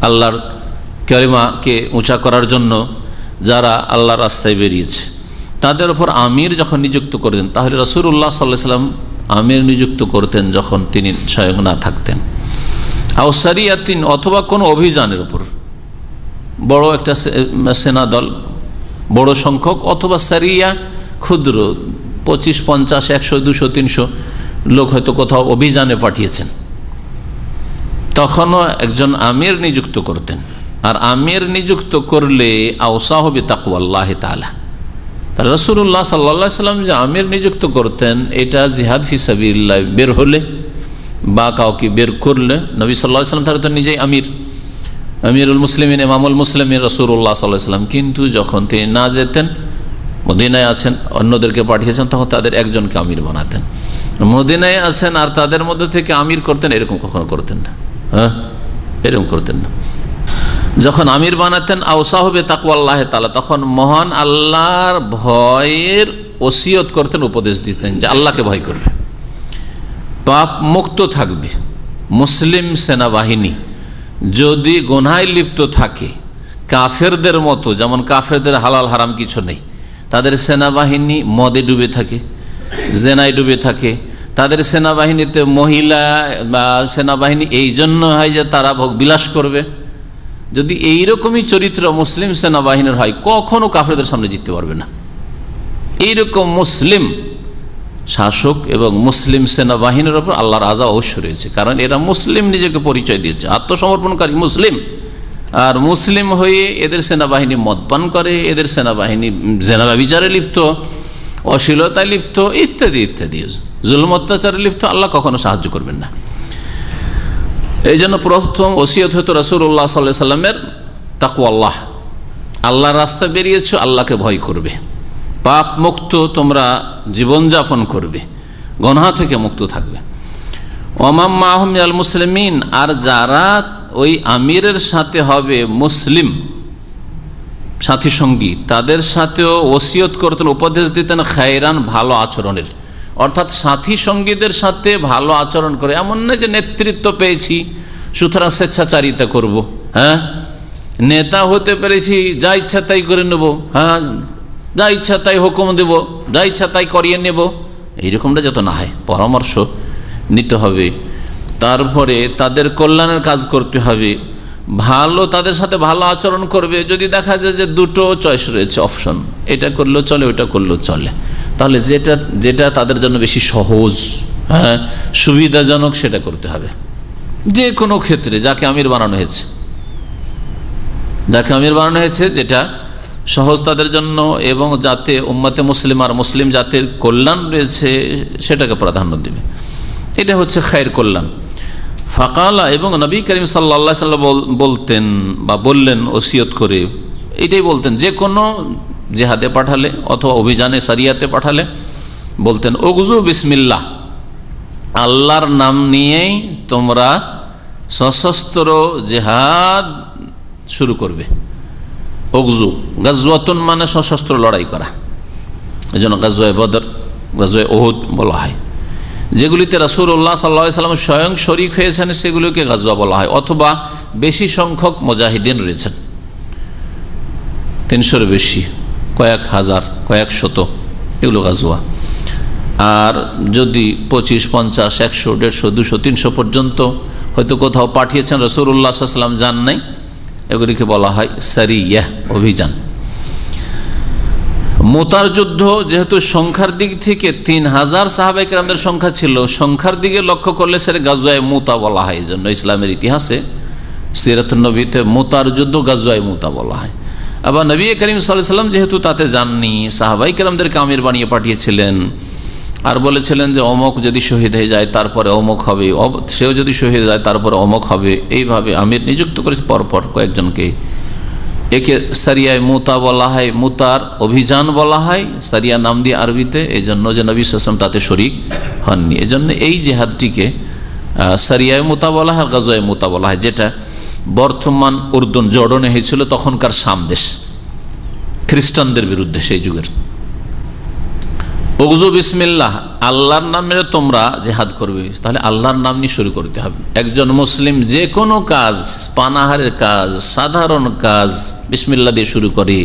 আল্লাহর কালিমাকে উঁচা করার জন্য যারা আল্লাহর রাস্তায় বেরিয়েছে, তাদের ওপর আমির যখন নিযুক্ত করতেন, তাহলে রাসূলুল্লাহ সাল্লাল্লাহু আলাইহি ওয়াসাল্লাম আমির নিযুক্ত করতেন যখন তিনি স্বয়ং না থাকতেন। আও সারিয়াতিন, অথবা কোনো অভিযানের উপর, বড় একটা সেনা দল, বড় সংখ্যক, অথবা সারিয়া ক্ষুদ্র 25, 50, 100, 200, 300 লোক হয়তো কোথাও অভিযানে পাঠিয়েছেন, তখনও একজন আমির নিযুক্ত করতেন। আর আমির নিযুক্ত করলে আওসাহু বিতাকওয়াল্লাহি তাআলা, রাসূলুল্লাহ সাল্লাল্লাহু আলাইহি ওয়াসাল্লাম যে আমির নিযুক্ত করতেন, এটা জিহাদ ফি সাবিলিল্লাহ বের হলে বা কাউকে বের করলে, নবী সাল্লাল্লাহু আলাইহি ওয়াসাল্লাম তারা তো নিজেই আমিরুল মুসলিমিন, ইমামুল মুসলিমিন রাসূলুল্লাহ সাল্লাল্লাহু আলাইহি ওয়াসাল্লাম, কিন্তু যখন তিনি না যেতেন, মদিনায় আছেন, অন্যদেরকে পাঠিয়েছেন, তখন তাদের একজনকে আমির বানাতেন। মদিনায় আছেন আর তাদের মধ্যে থেকে আমির করতেন, এরকম কখনো করতেন না। হ্যাঁ, এরকম করতেন না। যখন আমির বানাতেন আওসাহু বিতাকওয়াল্লাহি তাআলা, তখন মহান আল্লাহর ভয়ের ওসিয়ত করতেন, উপদেশ দিতেন যে আল্লাহকে ভয় করবে, পাপ মুক্ত থাকবে। মুসলিম সেনাবাহিনী যদি গুনাহে লিপ্ত থাকে, কাফেরদের মতো, যেমন কাফেরদের হালাল হারাম কিছু নেই, তাদের সেনাবাহিনী মদে ডুবে থাকে, জেনায় ডুবে থাকে, তাদের সেনাবাহিনীতে মহিলা বা সেনাবাহিনী এই জন্য হয় যে তারা ভোগ বিলাস করবে, যদি এইরকমই চরিত্র মুসলিম সেনাবাহিনীর হয়, কখনো কাফেরদের সামনে জিততে পারবে না। এইরকম মুসলিম শাসক এবং মুসলিম সেনাবাহিনীর ওপর আল্লাহর আযাব অবশ্যই রয়েছে, কারণ এরা মুসলিম নিজেকে পরিচয় দিয়েছে, আত্মসমর্পণকারী মুসলিম। আর মুসলিম হয়ে এদের সেনাবাহিনী মদপান করে, এদের সেনাবাহিনী জেনা ব্যভিচারে লিপ্ত, অশ্লীলতায় লিপ্ত, ইত্যাদি ইত্যাদি, জুলুম অত্যাচারে লিপ্ত, আল্লাহ কখনো সাহায্য করবেন না। এই জন্য প্রথম ওসিয়ত হতো রাসূলুল্লাহ সাল্লাল্লাহু আলাইহি ওয়াসাল্লামের, তাকওয়াল্লাহ, আল্লাহর রাস্তায় বেরিয়েছ, আল্লাহকে ভয় করবে, পাপ মুক্ত তোমরা জীবনযাপন করবে, গুনাহ থেকে মুক্ত থাকবে। ওয়ামান মাহুম মিনাল মুসলিমিন, আর যারা ওই আমিরের সাথে হবে মুসলিম সাথী সঙ্গী, তাদের সাথেও ওসিয়ত করতেন, উপদেশ দিতেন খায়রান, ভালো আচরণের। অর্থাৎ সাথী সঙ্গীদের সাথে ভালো আচরণ করে, এমন নয় যে নেতৃত্ব পেয়েছি সুতরাং স্বেচ্ছাচারিতা করব, হ্যাঁ, নেতা হতে পেরেছি যা ইচ্ছা তাই করে নেব, হ্যাঁ, যা ইচ্ছা তাই হুকুম দেব, যা ইচ্ছা তাই করিয়ে নেব, এইরকমটা যত না হয়, পরামর্শ নিতে হবে। তারপরে তাদের কল্যাণের কাজ করতে হবে, ভালো, তাদের সাথে ভালো আচরণ করবে। যদি দেখা যায় যে দুটো চয়েস রয়েছে, অপশন, এটা করলেও চলে, ওইটা করলেও চলে, তাহলে যেটা যেটা তাদের জন্য বেশি সহজ, হ্যাঁ, সুবিধাজনক, সেটা করতে হবে। যে কোনো ক্ষেত্রে যাকে আমির বানানো হয়েছে, যেটা সহজ তাদের জন্য এবং যাতে উম্মতে মুসলিম আর মুসলিম জাতির কল্যাণ রয়েছে, সেটাকে প্রাধান্য দেবে। এটা হচ্ছে খায়ের কল্যাণ। ফাকালা, এবং নবী করিম সাল্লাল্লাহু আলাইহি ওয়াসাল্লাম বলতেন বা বললেন ওসিয়ত করে, এটাই বলতেন, যে কোনো জেহাদে পাঠালে অথবা অভিযানে সারিয়াতে পাঠালে বলতেন উগজু বিসমিল্লাহ, আল্লাহর নাম নিয়েই তোমরা সশস্ত্র জেহাদ শুরু করবে। উগজু, গাজওয়াতুন মানে সশস্ত্র লড়াই করা, এই জন্য গাজওয়ায়ে বদর, গাজওয়ায়ে উহুদ বলা হয়। যেগুলিতে রাসূলুল্লাহ সাল্লাল্লাহু আলাইহি ওয়াসাল্লাম স্বয়ং শরীক হয়েছেন সেগুলোকে গাজওয়া বলা হয়, অথবা বেশি সংখ্যক মুজাহিদিন রয়েছেন, 300-এর বেশি, কয়েক হাজার, কয়েক শত, এগুলো গাজওয়া। আর যদি 25, 50, 100, 150, 200, 300 পর্যন্ত হয়তো কোথাও পাঠিয়েছেন রাসূলুল্লাহ সাল্লাল্লাহু আলাইহি ওয়াসাল্লাম যান নাই, এগুলিকে বলা হয় সারিয়া, অভিযান। মুতার যুদ্ধ যেহেতু সংখ্যার দিক থেকে 3000 সাহাবায়ে কেরামদের সংখ্যা ছিল, সংখ্যার দিকে লক্ষ্য করলে সেটা গাজওয়ায়ে মুতা বলা হয়। এই জন্য ইসলামের ইতিহাসে সিরাতুন নবীতে মুতার যুদ্ধ গাজওয়ায়ে মুতা বলা হয়। আবার নবী করিম সাল্লাল্লাহু আলাইহি ওয়াসাল্লাম যেহেতু তাতে যাননি, সাহাবায়ে কেরামদেরকে আমির বানিয়ে পাঠিয়েছিলেন আর বলেছিলেন যে অমুক যদি শহীদ হয়ে যায় তারপরে অমুক হবে, সেও যদি শহীদ হয় তারপরে অমুক হবে, এইভাবে আমির নিযুক্ত করেছে পরপর কয়েকজনকে। একে সারিয়ায় মুতা বলা হয়, মুতার অভিযান বলা হয়, সারিয়া নাম দিয়ে আরবিতে, এই জন্য যে নবী সাল্লাল্লাহু আলাইহি ওয়াসাল্লাম তাতে শরীক হননি। এই জন্য এই জেহাদটিকে সারিয়ায় মুতা বলা হয়, গাজওয়ায়ে মুতা বলা হয়, যেটা বর্তমান উর্দুন জর্ডনে হয়েছিল, তখনকার শাম দেশ, খ্রিস্টানদের বিরুদ্ধে সেই যুগের। উগজু বিসমিল্লাহ, আল্লাহর নামে তোমরা জেহাদ করবে, তাহলে আল্লাহর নাম নিয়ে শুরু করতে হবে। একজন মুসলিম যে কোনো কাজ, পানাহারের কাজ, সাধারণ কাজ বিসমিল্লাহ দিয়ে শুরু করে।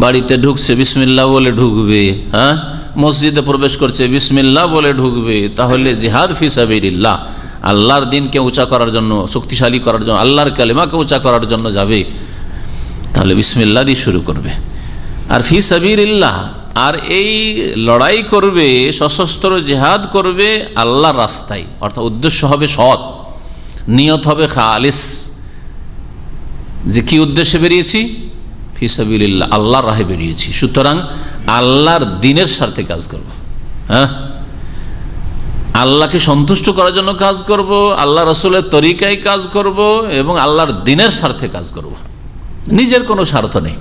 বাড়িতে ঢুকছে বিসমিল্লাহ বলে ঢুকবে, হ্যাঁ, মসজিদে প্রবেশ করছে বিসমিল্লাহ বলে ঢুকবে, তাহলে জিহাদ ফি সাবিলিল্লাহ, আল্লাহর দিনকে উঁচা করার জন্য, শক্তিশালী করার জন্য, আল্লাহর কালেমাকে উঁচা করার জন্য যাবে, তাহলে বিসমিল্লাহ দিয়ে শুরু করবে। আর ফি সাবিলিল্লাহ, আর এই লড়াই করবে, সশস্ত্র জিহাদ করবে আল্লাহর রাস্তায়, অর্থাৎ উদ্দেশ্য হবে সৎ, নিয়ত হবে খালিস, যে কি উদ্দেশ্যে বেরিয়েছি, ফি সাবিলিল্লাহ, আল্লাহর রাহে বেরিয়েছি, সুতরাং আল্লাহর দ্বীনের স্বার্থে কাজ করব। হ্যাঁ, আল্লাহকে সন্তুষ্ট করার জন্য কাজ করব, আল্লাহ রাসূলের তরিকায় কাজ করব এবং আল্লাহর দ্বীনের স্বার্থে কাজ করব। নিজের কোনো স্বার্থ নেই,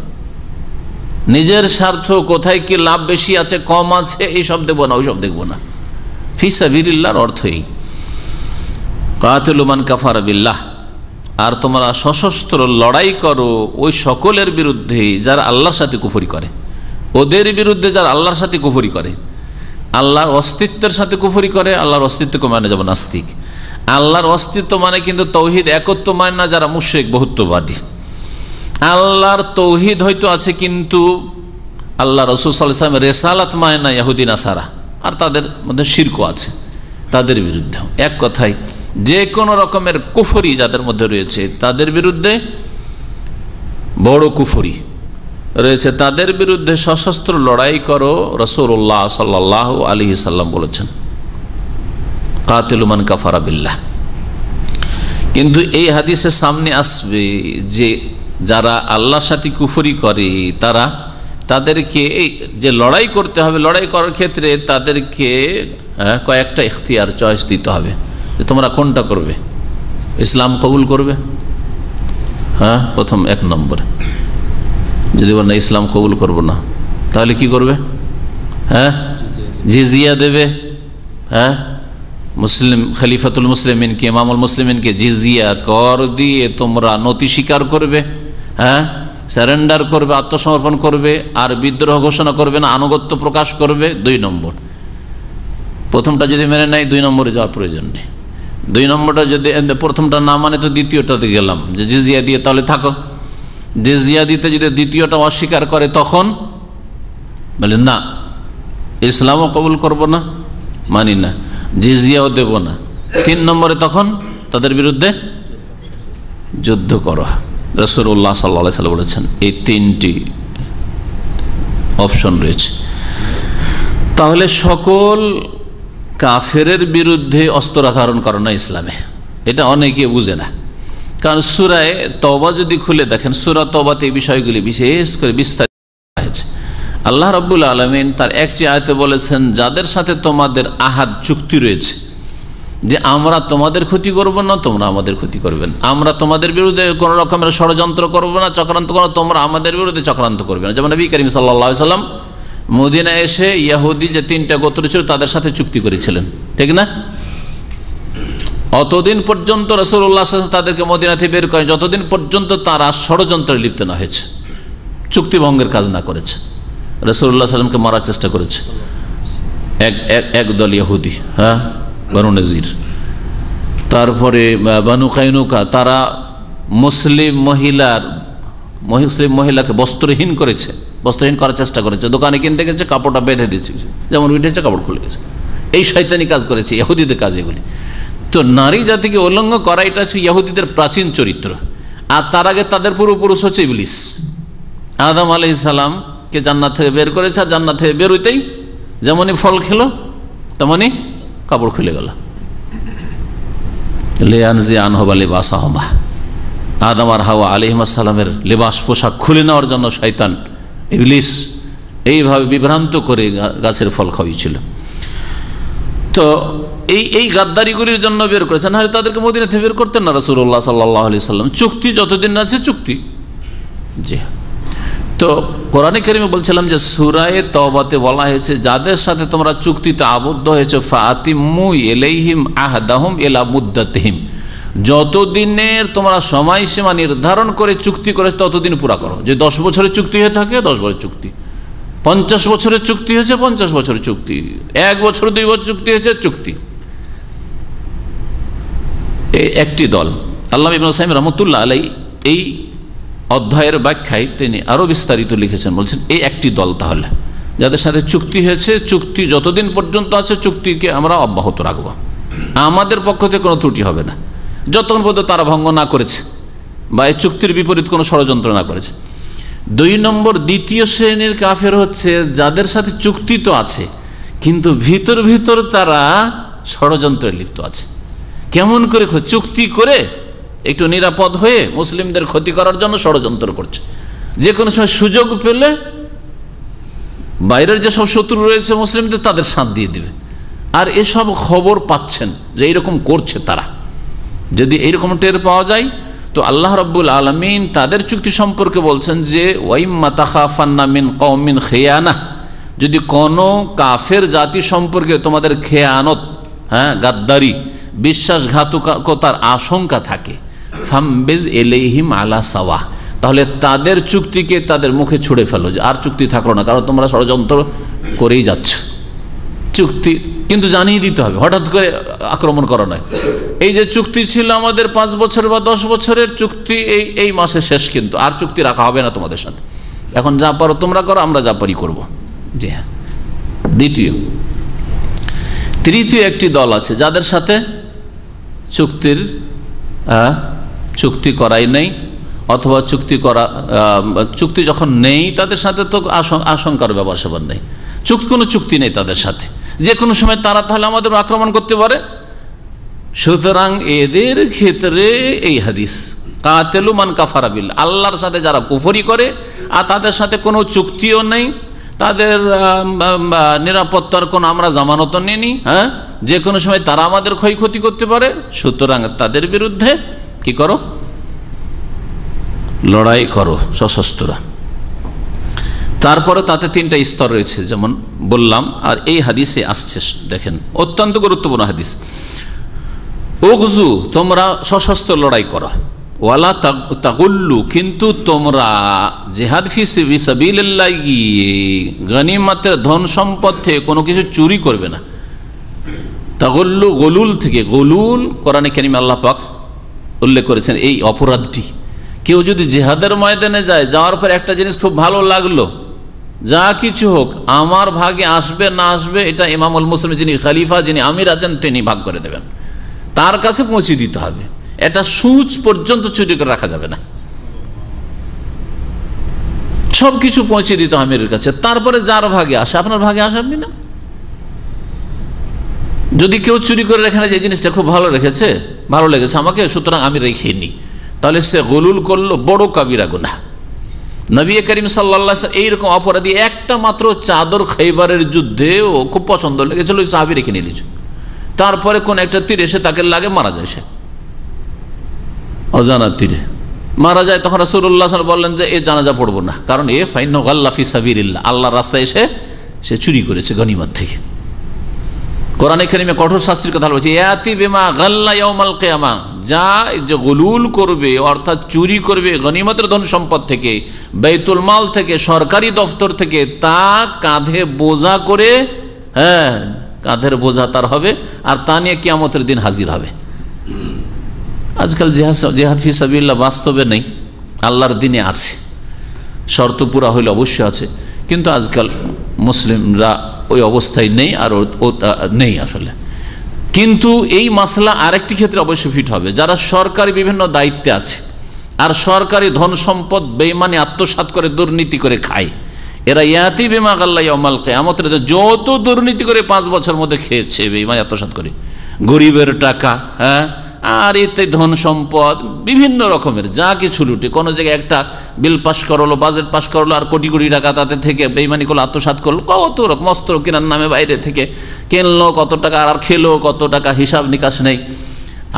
নিজের স্বার্থ কোথায় কি লাভ বেশি আছে কম আছে এইসব দেখবো না, ওইসব দেখবো না। ফি সাবিলিল্লাহর অর্থই কাতিলু মান কাফারা বিল্লাহ, আর তোমরা সশস্ত্র লড়াই করো ওই সকলের বিরুদ্ধে যারা আল্লাহর সাথে কুফরি করে, ওদের বিরুদ্ধে যারা আল্লাহর সাথে কুফরি করে, আল্লাহর অস্তিত্বের সাথে কুফরি করে। আল্লাহর অস্তিত্বকে মানে যাবে নাস্তিক, আল্লাহর অস্তিত্ব মানে কিন্তু তৌহিদ একত্ব মানে না, যারা মুশরিক বহুত্ববাদী। আল্লাহর তৌহিদ হয়তো আছে কিন্তু আল্লাহ রাসূল সাল্লাল্লাহু আলাইহি ওয়াসাল্লাম রিসালাত মানে না, ইহুদি নাসারা, আর তাদের মধ্যে শিরকও আছে, তাদের বিরুদ্ধে এক কথায় যে কোনো রকমের কুফরি যাদের মধ্যে রয়েছে তাদের বিরুদ্ধে, বড় কুফরি রয়েছে তাদের বিরুদ্ধে সশস্ত্র লড়াই করো। রাসূলুল্লাহ সাল্লাল্লাহু আলাইহি সাল্লাম বলেছেন কাতিলু মান কাফারা বিল্লাহ। কিন্তু এই হাদিসের সামনে আসবে যে যারা আল্লাহর সাথে কুফরি করে তাদেরকে এই যে লড়াই করতে হবে, লড়াই করার ক্ষেত্রে তাদেরকে কয়েকটা ইখতিয়ার, চয়েস দিতে হবে যে তোমরা কোনটা করবে। ইসলাম কবুল করবে, হ্যাঁ, প্রথম 1 নম্বর। যদি বল না ইসলাম কবুল করব না, তাহলে কি করবে? হ্যাঁ, জিজিয়া দেবে। হ্যাঁ, মুসলিম খলিফাতুল মুসলিমিনকে, ইমামুল মুসলিমিনকে জিজিয়া কর দিয়ে তোমরা নতি স্বীকার করবে, হ্যাঁ, সারেন্ডার করবে, আত্মসমর্পণ করবে, আর বিদ্রোহ ঘোষণা করবে না, আনুগত্য প্রকাশ করবে। 2 নম্বর। প্রথমটা যদি মেনে নেয় 2 নম্বরে যাওয়ার প্রয়োজন নেই। 2 নম্বরটা যদি প্রথমটা না মানে তো দ্বিতীয়টাতে গেলাম যে জিজিয়া দিয়ে তাহলে থাকো। জিজিয়া দিতে যদি দ্বিতীয়টা অস্বীকার করে তখন বলে না ইসলামও কবুল করব না, মানি না, জিজিয়াও দেব না। 3 নম্বরে তখন তাদের বিরুদ্ধে যুদ্ধ করা। রাসূলুল্লাহ সাল্লাল্লাহু আলাইহি ওয়াসাল্লাম বলেছেন এই 3টি অপশন রয়েছে। তাহলে সকল কাফেরের বিরুদ্ধে অস্ত্র ধারণ করে না ইসলামে, এটা অনেকে বুঝে না। কারণ সূরা তওবা যদি খুলে দেখেন, সূরা তওবাতে এই বিষয়গুলি বিশেষ করে বিস্তারিত হয়েছে। আল্লাহ রাব্বুল আলামিন তার একটি আয়াতে বলেছেন যাদের সাথে তোমাদের আহাদ চুক্তি রয়েছে, যে আমরা তোমাদের ক্ষতি করব না, তোমরা আমাদের ক্ষতি করবেন, আমরা তোমাদের বিরুদ্ধে কোনো রকমের ষড়যন্ত্র করব না, চক্রান্ত করো, তোমরা আমাদের বিরুদ্ধে চক্রান্ত করবে না। যেমন নবী করিম সাল্লাল্লাহু আলাইহি সাল্লাম মদিনায় এসে ইহুদি যে 3টা গোত্র ছিল তাদের সাথে চুক্তি করেছিলেন, ঠিক না? অতদিন পর্যন্ত রাসূলুল্লাহ সাল্লাল্লাহু আলাইহি ওয়াসাল্লাম তাদেরকে মদিনা থেকে বের করেন যতদিন পর্যন্ত তারা ষড়যন্ত্রে লিপ্ত না হয়েছে, চুক্তি ভঙ্গের কাজ না করেছে। রাসূলুল্লাহ সাল্লাল্লাহু আলাইহি ওয়াসাল্লামকে মারার চেষ্টা করেছে একদল ইহুদি, হ্যাঁ, বনু নজির। তারপরে বানু কাইনুকা, তারা মুসলিম মহিলাকে বস্ত্রহীন করেছে, বস্ত্রহীন করার চেষ্টা করেছে, দোকানে কিনতে গেছে কাপড়টা বেঁধে দিচ্ছে, যেমন উঠেছে কাপড় খুলে গেছে। এই শয়তানি কাজ করেছে ইহুদিদের কাজ এগুলি। তো নারী জাতিকে উল্লঙ্ঘ করা এটা হচ্ছে ইহুদিদের প্রাচীন চরিত্র। আর তার আগে তাদের পূর্বপুরুষ হচ্ছে ইবলিস। আদম আলাইহিস সালামকে জান্নাত থেকে বের করেছে, আর জান্নাত থেকে বেরোতেই যেমনই ফল খেলো তেমনই কাপড় খুলে গেল। লিয়ানজি আনহুমা লিবাসাহুমা, আদম আর হাওয়া আলাইহিস সালামের লিবাস পোশাক খুলে নেওয়ার জন্য শয়তান ইবলিস এইভাবে বিভ্রান্ত করে গাছের ফল খাওয়িয়েছিল। তো এই গাদ্দারিগুলির জন্য বের করেছেন, নাহলে তাদেরকে মদিনা থেকে বের করতেন না রাসূলুল্লাহ সাল্লাল্লাহু আলাইহি সাল্লাম। চুক্তি যতদিন আছে চুক্তি। জি, তো কোরআনে কারিমে বলছিলাম যে সূরা তাওবাতে বলা হয়েছে যাদের সাথে তোমরা চুক্তিতে আবদ্ধ হয়েছে ফাতিমু ইলাইহিম আহদাহুম ইলা মুদ্দাতিহিম, যতদিনের তোমরা সময়সীমা নির্ধারণ করে চুক্তি করে ততদিন পুরা করো। যে 10 বছরের চুক্তি হয়ে থাকে 10 বছরের চুক্তি, 50 বছরের চুক্তি হয়েছে 50 বছরের চুক্তি, 1 বছর 2 বছর চুক্তি হয়েছে চুক্তি। এই একটি দল। আল্লামা ইবনে সাইয়্যিদ রাহমাতুল্লাহ আলাইহি এই অধ্যায়ের ব্যাখ্যায় তিনি আরো বিস্তারিত লিখেছেন, বলছেন এই একটি দল তাহলে যাদের সাথে চুক্তি হয়েছে, চুক্তি যতদিন পর্যন্ত আছে চুক্তিকে আমরা অব্যাহত রাখবো, আমাদের পক্ষ থেকে কোনো ত্রুটি হবে না, যতক্ষণ পর্যন্ত তারা ভঙ্গ না করেছে বা এই চুক্তির বিপরীত কোনো ষড়যন্ত্র না করেছে। 2 নম্বর দ্বিতীয় শ্রেণীর কাফের হচ্ছে যাদের সাথে চুক্তি তো আছে কিন্তু ভিতর ভিতর তারা ষড়যন্ত্রে লিপ্ত আছে। কেমন করে? চুক্তি করে একটু নিরাপদ হয়ে মুসলিমদের ক্ষতি করার জন্য ষড়যন্ত্র করছে, যে কোনো সময় সুযোগ পেলে বাইরের যেসব শত্রু রয়েছে মুসলিমদের তাদের সাথ দিয়ে দিবে। আর এসব খবর পাচ্ছেন যে এইরকম করছে তারা। যদি এইরকম টের পাওয়া যায় তো আল্লাহ রাব্বুল আলামিন তাদের চুক্তি সম্পর্কে বলছেন যে ওয়াইম্মা তাখাফান্না মিন কওমিন খিয়ানাহ, যদি কোনো কাফের জাতি সম্পর্কে তোমাদের খেয়ানত, হ্যাঁ, গাদ্দারি, বিশ্বাসঘাতকতার আশঙ্কা থাকে, ফামবিজ ইলাইহিম আলা সাওয়া, তাহলে তাদের চুক্তিকে তাদের মুখে ছুঁড়ে ফেলো, যে আর চুক্তি থাকলো না, কারণ তোমরা ষড়যন্ত্র করেই যাচ্ছ। চুক্তি কিন্তু জানিয়ে দিতে হবে, হঠাৎ করে আক্রমণ করা নয়। এই যে চুক্তি ছিল আমাদের 5 বছর বা 10 বছরের চুক্তি, এই মাসে শেষ, কিন্তু আর চুক্তি রাখা হবে না তোমাদের সাথে, এখন যা পারো তোমরা করো, আমরা যা পারি করবো। জি হ্যাঁ। তৃতীয় একটি দল আছে যাদের সাথে চুক্তি করাই নেই, অথবা চুক্তি যখন নেই তাদের সাথে তো আশঙ্কার ব্যাপার সেবার নেই, কোনো চুক্তি নেই তাদের সাথে, যে কোনো সময় তারা তাহলে আমাদের আক্রমণ করতে পারে। সুতরাং এদের ক্ষেত্রে এই হাদিস কাতেলু মান কাফারা বিল্লাহ, আল্লাহর সাথে যারা কুফরি করে আর তাদের সাথে কোনো চুক্তিও নেই, তাদের নিরাপত্তার কোনো আমরা জামানতও নেই, হ্যাঁ, যে কোনো সময় তারা আমাদের ক্ষয়ক্ষতি করতে পারে, সুতরাং তাদের বিরুদ্ধে কি করো? লড়াই করো সশস্ত্র। তারপরে তাতে 3টা স্তর রয়েছে যেমন বললাম, আর এই হাদিসে আসছে, দেখেন অত্যন্ত গুরুত্বপূর্ণ হাদিস। উগজু, তোমরা সশস্ত্র লড়াই করো, ওয়ালা তাগুল্লু, কিন্তু তোমরা জিহাদ ফি সাবিলিল্লাহ গিয়ে গনিমতের ধন সম্পদ থেকে কোনো কিছু চুরি করবে না। তাগুল্লু গলুল থেকে, গলুল কোরআনে কারিমে আল্লাহ পাক উল্লেখ করেছেন এই অপরাধটি। কেউ যদি জিহাদের ময়দানে যায়, যাওয়ার পর একটা জিনিস খুব ভালো লাগলো, যা কিছু হোক আমার ভাগে আসবে না আসবে এটা ইমামুল মুসলিম, যিনি খলিফা, যিনি আমির আছেন, তিনি ভাগ করে দেবেন, তার কাছে পৌঁছে দিতে হবে। এটা সুচ পর্যন্ত চুরি করে রাখা যাবে না, সবকিছু পৌঁছে দিতে হবে আমিরের কাছে। তারপরে যার ভাগে আসে, আপনার ভাগে আসেননি না। যদি কেউ চুরি করে রেখে না, যে জিনিসটা খুব ভালো রেখেছে, ভালো লেগেছে আমাকে, সুতরাং আমি রেখে নিই, তাহলে সে গলুল করলো, বড় কাবিরা গুনাহ। নবী করিম সাল্লাল্লাহু আলাইহি ওয়াসাল্লাম এইরকম অপরাধী একটা মাত্র চাদর খাইবারের যুদ্ধে ও খুব পছন্দ লেগেছিল, ওই সাহাবী রেখে নিয়েছিল, তারপরে কোন একটা তীর এসে তাকে লাগে, মারা যায়, সে অজানা তীরে মারা যায়। তখন রাসূলুল্লাহ সাল্লাল্লাহু আলাইহি ওয়াসাল্লাম বললেন যে এ জানাজা পড়বো না, কারণ এ ফাইন্নাহু গাল্লা ফি সাবিলিল্লাহ, আল্লাহর রাস্তায় এসে সে চুরি করেছে গনিমত থেকে। কোরআনে কারিমে কঠোর শাস্তির কথা বলছে, ইয়াতি বিমা গাল্লা ইয়াউমাল কিয়ামা, যা যে গুলুল করবে অর্থাৎ চুরি করবে গনিমতের ধন সম্পদ থেকে, বাইতুল মাল থেকে, সরকারি দফতর থেকে, তা কাঁধে বোঝা করে, হ্যাঁ কাঁধের বোঝা তার হবে, আর তা নিয়ে কিয়ামতের দিন হাজির হবে। আজকাল জিহাদ ফি সাবিলিল্লাহ বাস্তবে নেই, আল্লাহর দিনে আছে, শর্ত পুরা হইলে অবশ্যই আছে, কিন্তু আজকাল মুসলিমরা ওই অবস্থায় নেই, আর নেই আসলে। কিন্তু এই মাসলা আরেকটি ক্ষেত্রে অবশ্যই ফিট হবে, যারা সরকারি বিভিন্ন দায়িত্বে আছে আর সরকারি ধন সম্পদ বেঈমানি আত্মসাৎ করে দুর্নীতি করে খায়, এরা ইয়াতি বিমা গাল্লা ইয়াউমাল কিয়ামতের যত দুর্নীতি করে 5 বছর মধ্যে খেয়েছে বেঈমানি আত্মসাৎ করে, গরিবের টাকা, হ্যাঁ, আর এতে ধন সম্পদ বিভিন্ন রকমের যা কিছু লুটে, কোনো জায়গায় একটা বিল পাস করলো, বাজেট পাস করলো, আর কোটি কোটি টাকা তাতে থেকে বেঈমানি করলো, আত্মসাৎ করলো, কত রকম অস্ত্র কেনার নামে বাইরে থেকে কিনলো কত টাকা, আর খেলো কত টাকা, হিসাব নিকাশ নেই।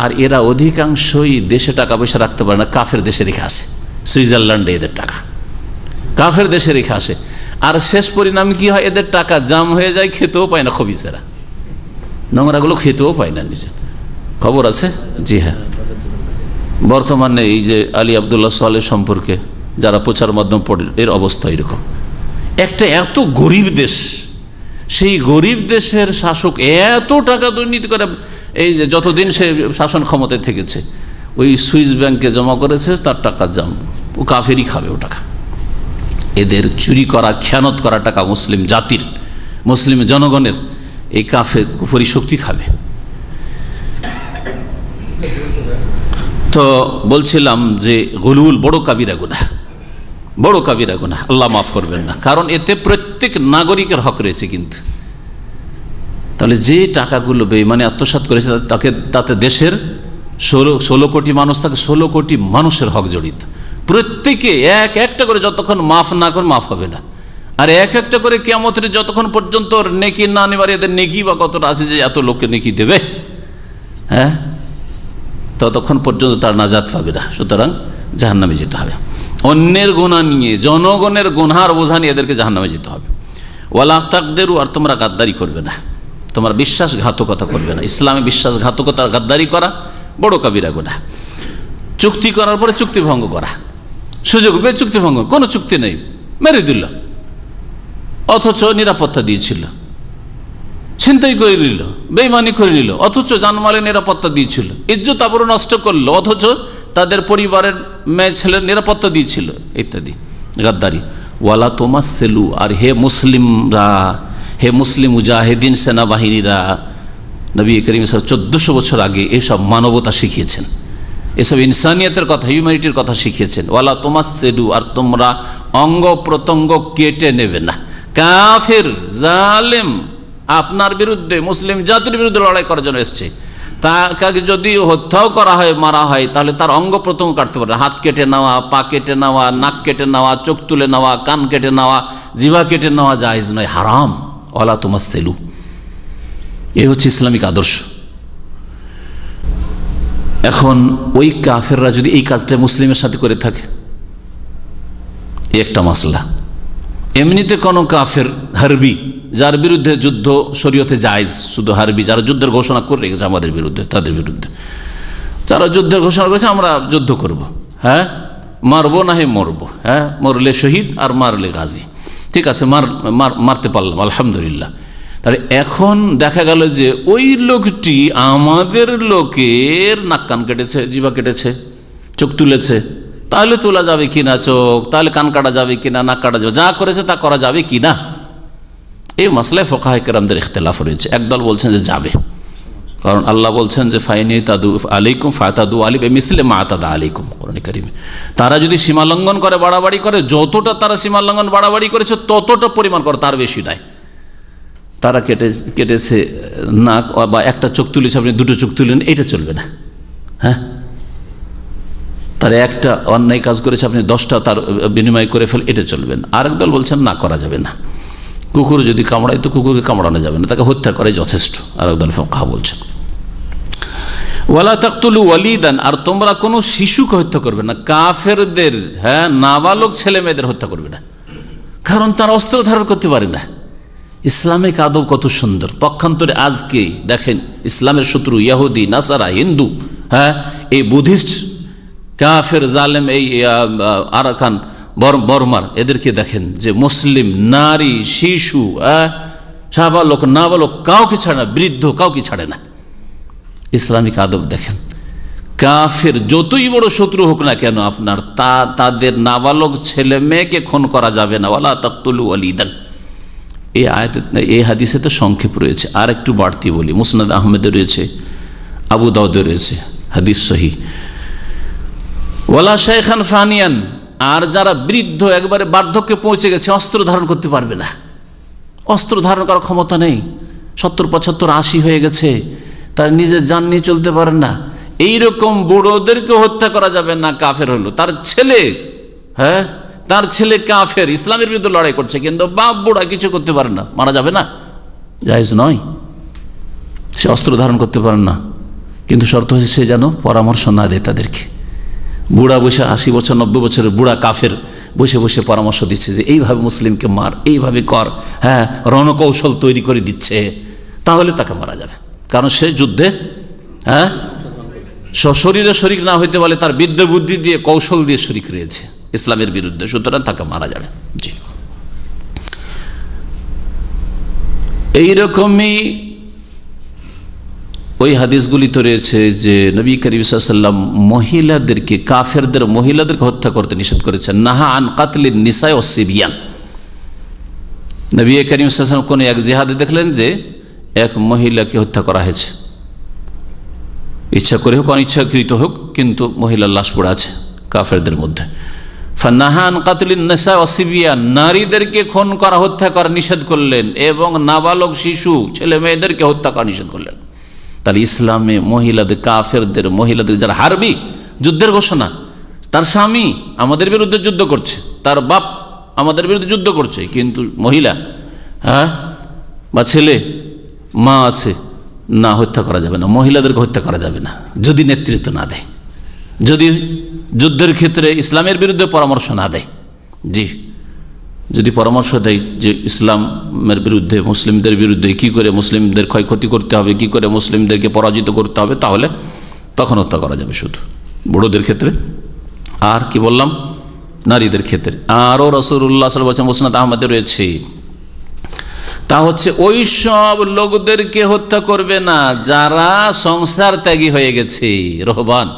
আর এরা অধিকাংশই দেশে টাকা পয়সা রাখতে পারে না, কাফের দেশে রেখে আসে, সুইজারল্যান্ডে এদের টাকা কাফের দেশে রেখে আসে। আর শেষ পরিণাম কি হয়, এদের টাকা জাম হয়ে যায়, খেতেও পায় না, খবিসেরা নোংরাগুলো খেতেও পায় না নিজে। খবর আছে? জি হ্যাঁ, বর্তমানে এই যে আলী আব্দুল্লাহ সালেহ সম্পর্কে যারা প্রচার মাধ্যম পড়ে, এর অবস্থা এরকম। একটা এত গরিব দেশ, সেই গরিব দেশের শাসক এত টাকা দুর্নীতি করে, এই যে যতদিন সে শাসন ক্ষমতায় থেকেছে, ওই সুইস ব্যাংকে জমা করেছে, তার টাকা জাম, ও কাফেরই খাবে ও টাকা। এদের চুরি করা, খেয়ানত করা টাকা মুসলিম জাতির, মুসলিম জনগণের এই কাফের কুফরি শক্তি খাবে। তো বলছিলাম যে গুলুল বড় কাবিরা গুনাহ, বড় কাবিরা গুনাহ, আল্লাহ মাফ করবেন না, কারণ এতে প্রত্যেক নাগরিকের হক রয়েছে। কিন্তু তাহলে যে টাকাগুলো বেঈমানি আত্মসাৎ করেছে, তাতে দেশের 16 কোটি মানুষ থাকে, 16 কোটি মানুষের হক জড়িত। প্রত্যেকে একটা করে যতক্ষণ মাফ না করে মাফ হবে না, আর একটা করে কিয়ামতের যতক্ষণ পর্যন্ত নেকি না নেবার, এদের নেকি বা কতটা আছে যে এত লোককে নেকি দেবে, হ্যাঁ, ততক্ষণ পর্যন্ত তার নাজাত পাবে না। সুতরাং জাহান্নামে যেতে হবে। অন্যের গুনাহ নিয়ে, জনগণের গুনহার বোঝা নিয়ে এদেরকে জাহান্নামে যেতে হবে। ওয়ালা তাকদেরু, আর তোমরা গাদ্দারি করবে না, তোমরা বিশ্বাসঘাতকতা করবে না। ইসলামে বিশ্বাসঘাতকতা, গাদ্দারি করা বড় কাবিরা গুনাহ। চুক্তি করার পরে চুক্তি ভঙ্গ করা, সুযোগ পেয়ে চুক্তি ভঙ্গ, কোনো চুক্তি নেই, মেরে দিল, অথচ নিরাপত্তা দিয়েছিল, ছিনতাই করে নিল, বেঈমানি করে নিল, অথচ জানমালের নিরাপত্তা দিয়েছিল, ইজ্জত আবরু নষ্ট করলো, অথচ তাদের পরিবারের মেয়ে ছেলের নিরাপত্তা দিয়েছিল, ইত্যাদি গাদ্দারি। ওয়ালা তুমাসসিলু, আর হে মুসলিমরা, হে মুসলিম মুজাহিদিন সেনাবাহিনীরা, নবী করিম সাল্লাল্লাহু আলাইহি ওয়াসাল্লাম 1400 বছর আগে এসব মানবতা শিখিয়েছেন, এসব ইনসানিয়তের কথা, হিউম্যানিটির কথা শিখিয়েছেন। ওয়ালা তুমাসসিলু, আর তোমরা অঙ্গ প্রত্যঙ্গ কেটে নেবে না। কাফের জালেম আপনার বিরুদ্ধে, মুসলিম জাতির বিরুদ্ধে লড়াই করার জন্য এসছে, তাকে যদি হত্যাও করা হয়, মারা হয়, তাহলে তার অঙ্গ প্রত্যঙ্গ কাটতে পারে। হাত কেটে নেওয়া, পা কেটে নেওয়া, নাক কেটে নেওয়া, চোখ তুলে নেওয়া, কান কেটে নেওয়া, জিহ্বা কেটে নেওয়া জায়েজ নয়, হারাম। ওয়ালা তুমাসসিলু, এই হচ্ছে ইসলামিক আদর্শ। এখন ওই কাফেররা যদি এই কাজটা মুসলিমের সাথে করে থাকে, একটা মাসলা। এমনিতে কোনো কাফের হারবি, যার বিরুদ্ধে যুদ্ধ শরীয়তে জায়েজ, শুধু হারবি, যারা যুদ্ধের ঘোষণা করে রেখেছে আমাদের বিরুদ্ধে, তাদের বিরুদ্ধে যারা যুদ্ধের ঘোষণা করেছে, আমরা যুদ্ধ করব, হ্যাঁ, মারবো না হে মরবো, হ্যাঁ, মরলে শহীদ আর মারলে গাজী, ঠিক আছে, মারতে পারলাম আলহামদুলিল্লাহ। তাহলে এখন দেখা গেল যে ওই লোকটি আমাদের লোকের নাক কান কেটেছে, জিহ্বা কেটেছে, চোখ তুলেছে, তাহলে তোলা যাবে কিনা চোখ, তাহলে কান কাটা যাবে কিনা, নাক কাটা যাবে, যা করেছে তা করা যাবে কিনা, এই মাসলায় ফুকাহায়ে কেরামদের ইখতিলাফ রয়েছে। একদল বলছেন যে যাবে, কারণ আল্লাহ বলছেন যে ফাইনি তাদু আলাইকুম ফাতাদু আলী বিমিসলি মা তাদা আলাইকুম, কোরআনে কারিমে। তারা যদি সীমা লঙ্ঘন করে, বাড়াবাড়ি করে, যতটা তারা সীমা লঙ্ঘন বাড়াবাড়ি করেছে ততটা পরিমাণ করে, তার বেশি নাই। তারা কেটেছে নাক, বা একটা চোখ তুলেছে, আপনি দুটো চোখ তুলেন, এটা চলবে না, হ্যাঁ। তার একটা অন্যায় কাজ করেছে, আপনি 10টা তার বিনিময় করে ফেল, এটা চলবে না। আরেক দল বলছেন না, করা যাবে না। কুকুর যদি কামড়ায় তো কুকুরকে কামড়ানো যাবে না, তাকে হত্যা করে যথেষ্ট। আর একদল ফুকাহা বলছেন ওয়ালা তাকতুলু ওয়ালিদান, আর তোমরা কোনো শিশুকে হত্যা করবে না, কাফেরদের নাবালক ছেলে মেয়েদের হত্যা করবে না, কারণ তারা অস্ত্র ধারণ করতে পারে না। ইসলামিক আদব কত সুন্দর। পক্ষান্তরে আজকে দেখেন ইসলামের শত্রু ইহুদি, নাসারা, হিন্দু, এই বুদ্ধিস্ট কাফের জালেম, এই আরাকান বর্মার, এদেরকে দেখেন যে মুসলিম নারী, শিশু, সাবালক, নাবালক কাউকে ছাড়ে না, বৃদ্ধ কাউকে ছাড়ে না। ইসলামিক আদব দেখেন। কাফের যতই বড় শত্রু হোক না কেন আপনার, তাদের নাবালক ছেলে মেয়েকে খুন করা যাবে না। ওয়ালা তাকতুলু ওয়ালিদান, এই হাদিসে তো সংক্ষেপ রয়েছে। আর একটু বাড়তি বলি, মুসনাদ আহমেদে রয়েছে, আবু দাউদে রয়েছে, হাদিস সহিহ। ওয়ালা শাইখান ফানিয়ান, আর যারা বৃদ্ধ একবারে বার্ধক্যে পৌঁছে গেছে, অস্ত্র ধারণ করতে পারবে না, অস্ত্র ধারণ করার ক্ষমতা নেই, 70, 75, 80 হয়ে গেছে, তার নিজের জান নিয়ে চলতে পারেন না, এইরকম বুড়োদেরকে হত্যা করা যাবে না। কাফের হলো তার ছেলে, তার ছেলে কাফের, ইসলামের বিরুদ্ধে লড়াই করছে, কিন্তু বাপ বুড়া কিছু করতে পারে না, মারা যাবে না, জায়েজ নয়। সে অস্ত্র ধারণ করতে পারে না, কিন্তু শর্ত হচ্ছে সে যেন পরামর্শ না দেয় তাদেরকে। বুড়া বসে 80 বছর 90 বছরের বুড়া কাফের বসে বসে পরামর্শ দিচ্ছে যে এইভাবে মুসলিমকে মার, এইভাবে কর, রণকৌশল তৈরি করে দিচ্ছে, তাহলে তাকে মারা যাবে। কারণ সে যুদ্ধে শরীরে শরিক না হইতে পারে, তার বিদ্যা বুদ্ধি দিয়ে, কৌশল দিয়ে শরিক রয়েছে ইসলামের বিরুদ্ধে, সুতরাং তাকে মারা যাবে। জি, এইরকমই ওই হাদিসগুলি তো রয়েছে যে নবী করিম সাল্লাল্লাহু আলাইহি ওয়াসাল্লাম মহিলাদেরকে, কাফেরদের মহিলাদেরকে হত্যা করতে নিষেধ করেছেন। নাহা আন কাতলিন নিসা ওয়াস সিবিয়ান। নবী করিম সাল্লাল্লাহু আলাইহি ওয়াসাল্লাম কোন এক জিহাদে দেখলেন যে এক মহিলাকে হত্যা করা হয়েছে, ইচ্ছা করে হোক অনিচ্ছাকৃত হোক, কিন্তু মহিলার লাশ পড়ে আছে কাফেরদের মধ্যে। ফানাহা আন কাতলিন নিসা ওয়াস সিবিয়ান, নারীদেরকে খুন করা, হত্যা করা নিষেধ করলেন, এবং নাবালক শিশু ছেলে মেয়েদেরকে হত্যা করা নিষেধ করলেন। তাহলে ইসলামে মহিলাদের, কাফেরদের মহিলাদের, যারা হারবি, যুদ্ধের ঘোষণা, তার স্বামী আমাদের বিরুদ্ধে যুদ্ধ করছে, তার বাপ আমাদের বিরুদ্ধে যুদ্ধ করছে, কিন্তু মহিলা বা ছেলে, মা আছে, না, হত্যা করা যাবে না, মহিলাদেরকে হত্যা করা যাবে না যদি নেতৃত্ব না দেয়, যদি যুদ্ধের ক্ষেত্রে ইসলামের বিরুদ্ধে পরামর্শ না দেয়। জি, যদি পরামর্শ দেয় যে ইসলামের বিরুদ্ধে, মুসলিমদের বিরুদ্ধে, কি করে মুসলিমদের ক্ষয়ক্ষতি করতে হবে, কি করে মুসলিমদেরকে পরাজিত করতে হবে, তাহলে তখন হত্যা করা যাবে শুধু বুড়োদের ক্ষেত্রে। আর কি বললাম, নারীদের ক্ষেত্রে। আরও রাসূলুল্লাহ সাল্লাল্লাহু আলাইহি ওয়াসাল্লাম মুসনাদ আহমদে রয়েছে, তা হচ্ছে ওই সব লোকদেরকে হত্যা করবে না যারা সংসার ত্যাগী হয়ে গেছে, রহবান,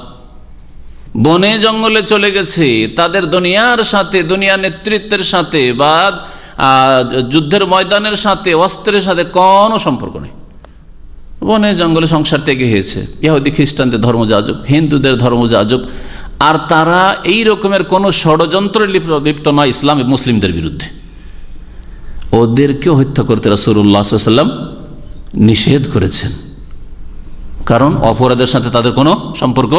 বনে জঙ্গলে চলে গেছে, তাদের দুনিয়ার সাথে, দুনিয়া নেতৃত্বের সাথে বা যুদ্ধের ময়দানের সাথে, অস্ত্রের সাথে কোনো সম্পর্ক নেই, বনে জঙ্গলে সংসার ত্যাগী হয়েছে, ইহুদি খ্রিস্টানদের ধর্মযাজক, হিন্দুদের ধর্মযাজক, আর তারা এই রকমের কোনো ষড়যন্ত্রে লিপ্ত নয় ইসলাম মুসলিমদের বিরুদ্ধে, ওদেরকে হত্যা করতে রাসূলুল্লাহ সাল্লাল্লাহু আলাইহি ওয়াসাল্লাম নিষেধ করেছেন, কারণ অপরাধের সাথে তাদের কোনো সম্পর্ক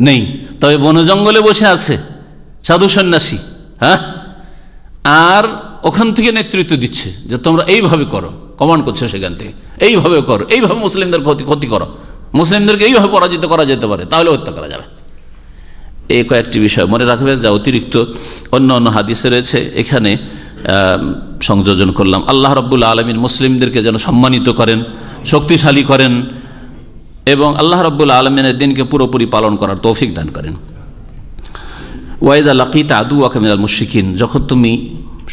নেই। তবে বন জঙ্গলে বসে আছে সাধু সন্ন্যাসী, আর ওখান থেকে নেতৃত্ব দিচ্ছে যে তোমরা এইভাবে করো, কমান্ড করছে সেখান থেকে, এইভাবে করো, এইভাবে মুসলিমদের ক্ষতি করো, মুসলিমদেরকে এইভাবে পরাজিত করা যেতে পারে, তাহলে হত্যা করা যাবে। এই কয়েকটি বিষয় মনে রাখবেন, যা অতিরিক্ত অন্য অন্য হাদিসে রয়েছে, এখানে সংযোজন করলাম। আল্লাহ রাব্বুল আলামিন মুসলিমদেরকে যেন সম্মানিত করেন, শক্তিশালী করেন, এবং আল্লাহ রাব্বুল আলামিনের দিনকে পুরোপুরি পালন করার তৌফিক দান করেন। ওয়াইদা লাকিতা আদুওয়াকা মিনাল মুশরিকিন, যখন তুমি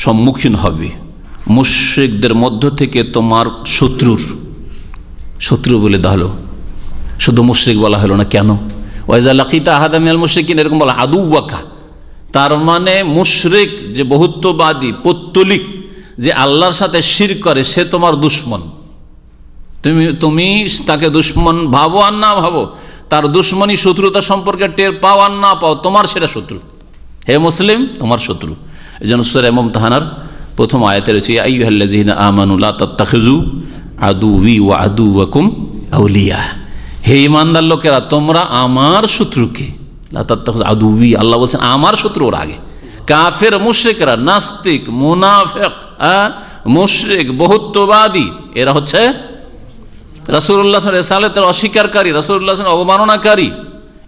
সম্মুখীন হবে মুশরিকদের মধ্য থেকে তোমার শত্রু বলে দাঁড়ালো, শুধু মুশরিক বলা হলো না কেন? ওয়াইদা লাকিতা আহাদা মিনাল মুশরিকিন, এরকম বলা আদুওয়াকা, তার মানে মুশরিক যে বহুত্ববাদী, পৌত্তলিক, যে আল্লাহর সাথে শিরক করে, সে তোমার দুশমন। তুমি তাকে দুশমন ভাবো আর না ভাবো, তার দুশমনী, শত্রুতা সম্পর্কে টের পাও আর না পাও, তোমার সেটা শত্রু। হে মুসলিম, তোমার শত্রু। এই জন্য সূরা মুমতাহানার প্রথম আয়াতে রয়েছে, ইয়া আইয়ুহাল্লাযীনা আমানু লা তাত্তাখিযু আদুওয়ি ওয়া আদুওয়াকুম আউলিয়া, হে ঈমানদার লোকেরা, তোমরা আমার শত্রুকে, লা তাত্তাখিযু আদুওয়ি, আল্লাহ বলছেন আমার শত্রু, ওর আগে কাফের, মুশরিকরা, নাস্তিক, মুনাফিক, মুশরিক, বহুত্ববাদী, এরা হচ্ছে রাসূলুল্লাহ সাল্লাল্লাহু আলাইহি ওয়াসাল্লামের অস্বীকারী, রাসূলুল্লাহ সাল্লাল্লাহু আলাইহি ওয়াসাল্লাম অবমাননাকারী,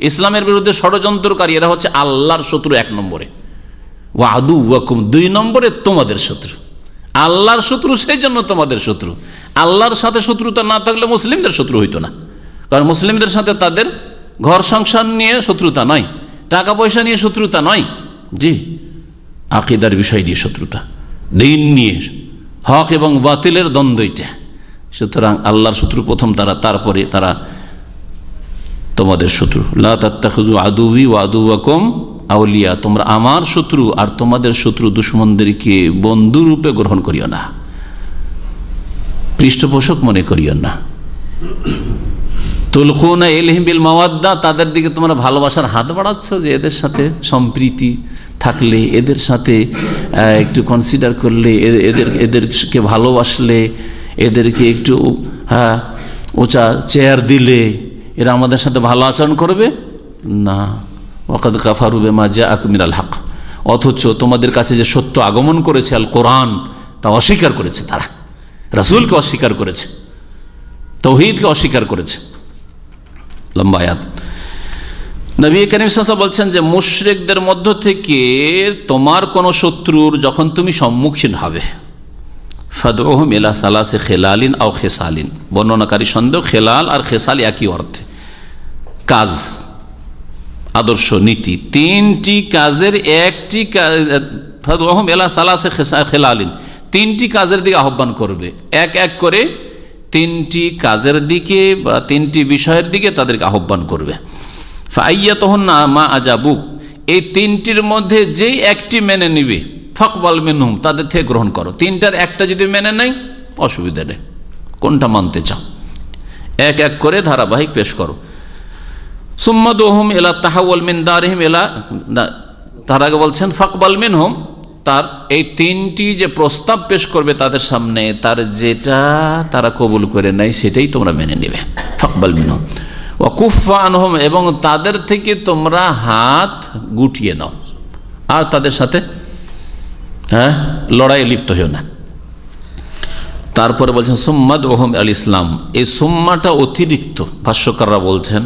ইসলামের বিরুদ্ধে ষড়যন্ত্রকারী, এরা হচ্ছে আল্লাহর শত্রু 1 নম্বরে। ওয়া আদুওয়াকুম 2 নম্বরে তোমাদের শত্রু। আল্লাহর শত্রু সেই জন্য তোমাদের শত্রু। আল্লাহর সাথে শত্রুতা না থাকলে মুসলিমদের শত্রু হইতো না, কারণ মুসলিমদের সাথে তাদের ঘর সংসার নিয়ে শত্রুতা নয়, টাকা পয়সা নিয়ে শত্রুতা নয়, জি আকীদার বিষয় নিয়ে শত্রুতা, দ্বীন নিয়ে, হক এবং বাতিলের দ্বন্দ্ব এটা। সুতরাং আল্লাহর শত্রু প্রথম তারা, তারপরে তারা তোমাদের শত্রু। লা তাত্তাখিযু আদুওয়ি ওয়া আদুওয়াকুম আউলিয়া, তোমরা আমার শত্রু আর তোমাদের শত্রু দুশমনদেরকে বন্ধু রূপে গ্রহণ করিও না, পৃষ্ঠপোষক মনে করিও না। তুলকুনা ইলাইহিম বিল মাওয়াদ্দা, তাদের দিকে তোমরা ভালোবাসার হাত বাড়াচ্ছ, যে এদের সাথে সম্প্রীতি থাকলে, এদের সাথে একটু কনসিডার করলে, এদেরকে ভালোবাসলে, এদেরকে একটু উঁচা চেয়ার দিলে এরা আমাদের সাথে ভালো আচরণ করবে না। ওয়াকাদ কাফারু বিমা জাআকুম মিনাল হক, অথচ তোমাদের কাছে যে সত্য আগমন করেছে আল কোরআন, তা অস্বীকার করেছে তারা, রাসূলকে অস্বীকার করেছে, তাওহীদকে অস্বীকার করেছে। লম্বা আয়াত। নবী করিম সাল্লাল্লাহু আলাইহি ওয়াসাল্লাম বলছেন যে মুশরিকদের মধ্য থেকে তোমার কোন শত্রুর যখন তুমি সম্মুখীন হবে, ফাদউহুম ইলা সালাসি খিলালিন আও খিসালিন, বর্ণনাকারী সন্দেহ, খেলাল আর খেসাল একই অর্থে, কাজ, আদর্শ, নীতি, 3টি কাজের একটি, ফাদউহুম ইলা সালাসি খিলালিন, 3টি কাজের দিকে আহ্বান করবে, এক এক করে 3টি কাজের দিকে বা 3টি বিষয়ের দিকে তাদেরকে আহ্বান করবে। ফাআইয়াতুহুন্না মা আজাবু, এই 3টির মধ্যে যেই একটি মেনে নিবে, ফাকবাল মিনহুম, তাদের থেকে গ্রহণ করো। 3টার একটা যদি মেনে নেই অসুবিধা নেই, কোনটা মানতে চাও এক এক করে ধারাবাহিক পেশ করো। সুম্মা দুহুম ইলা তাহাওয়াল মিন দারিহিম ইলা, তার আগে বলছেন ফাকবাল মিনহুম, তার এই 3টি যে প্রস্তাব পেশ করবে তাদের সামনে, তার যেটা তারা কবুল করে নেয় সেটাই তোমরা মেনে নেবে, ফাকবাল মিনহুম। ওয়া কুফা আনহুম, এবং তাদের থেকে তোমরা হাত গুটিয়ে নাও, আর তাদের সাথে লড়াইয়ে লিপ্ত হও না। তারপরে বলছেন সুম্মাদ ওহম আল ইসলাম, এই সুম্মাটা অতিরিক্ত, ভাষ্যকাররা বলছেন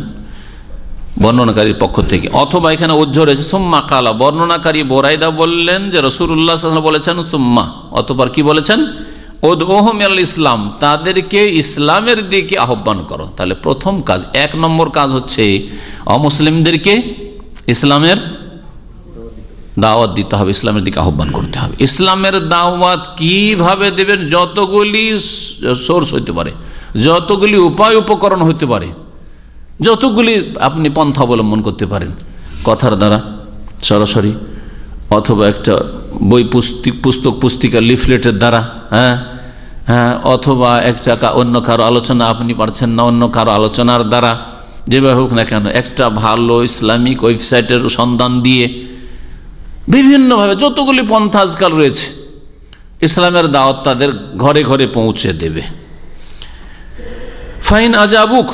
বর্ণনাকারীর পক্ষ থেকে, অথবা এখানে উজ্জ্বল রয়েছে সুম্মা কালা, বর্ণনাকারী বোরাইদা বললেন যে রাসূলুল্লাহ সাল্লাল্লাহু আলাইহি ওয়াসাল্লাম বলেছেন সুম্মা, অতঃপর কি বলেছেন, উদউহুম আল ইসলাম, তাদেরকে ইসলামের দিকে আহ্বান করো। তাহলে প্রথম কাজ, 1 নম্বর কাজ হচ্ছে অমুসলিমদেরকে ইসলামের দাওয়াত দিতে হবে, ইসলামের দিকে আহ্বান করতে হবে। ইসলামের দাওয়াত কিভাবে দেবেন, যতগুলি সোর্স হইতে পারে, যতগুলি উপায় উপকরণ হইতে পারে, যতগুলি আপনি পন্থা অবলম্বন করতে পারেন, কথার দ্বারা সরাসরি, অথবা একটা বই পুস্তক পুস্তিকা লিফলেটের দ্বারা, অথবা একটা অন্য কারো আলোচনা আপনি পারছেন না, অন্য কারো আলোচনার দ্বারা, যেভাবে হোক না কেন, একটা ভালো ইসলামিক ওয়েবসাইটের সন্ধান দিয়ে, বিভিন্নভাবে যতগুলি পন্থা আজকাল রয়েছে, ইসলামের দাওয়াত তাদের ঘরে ঘরে পৌঁছে দেবে। ফাইন আজাবুক,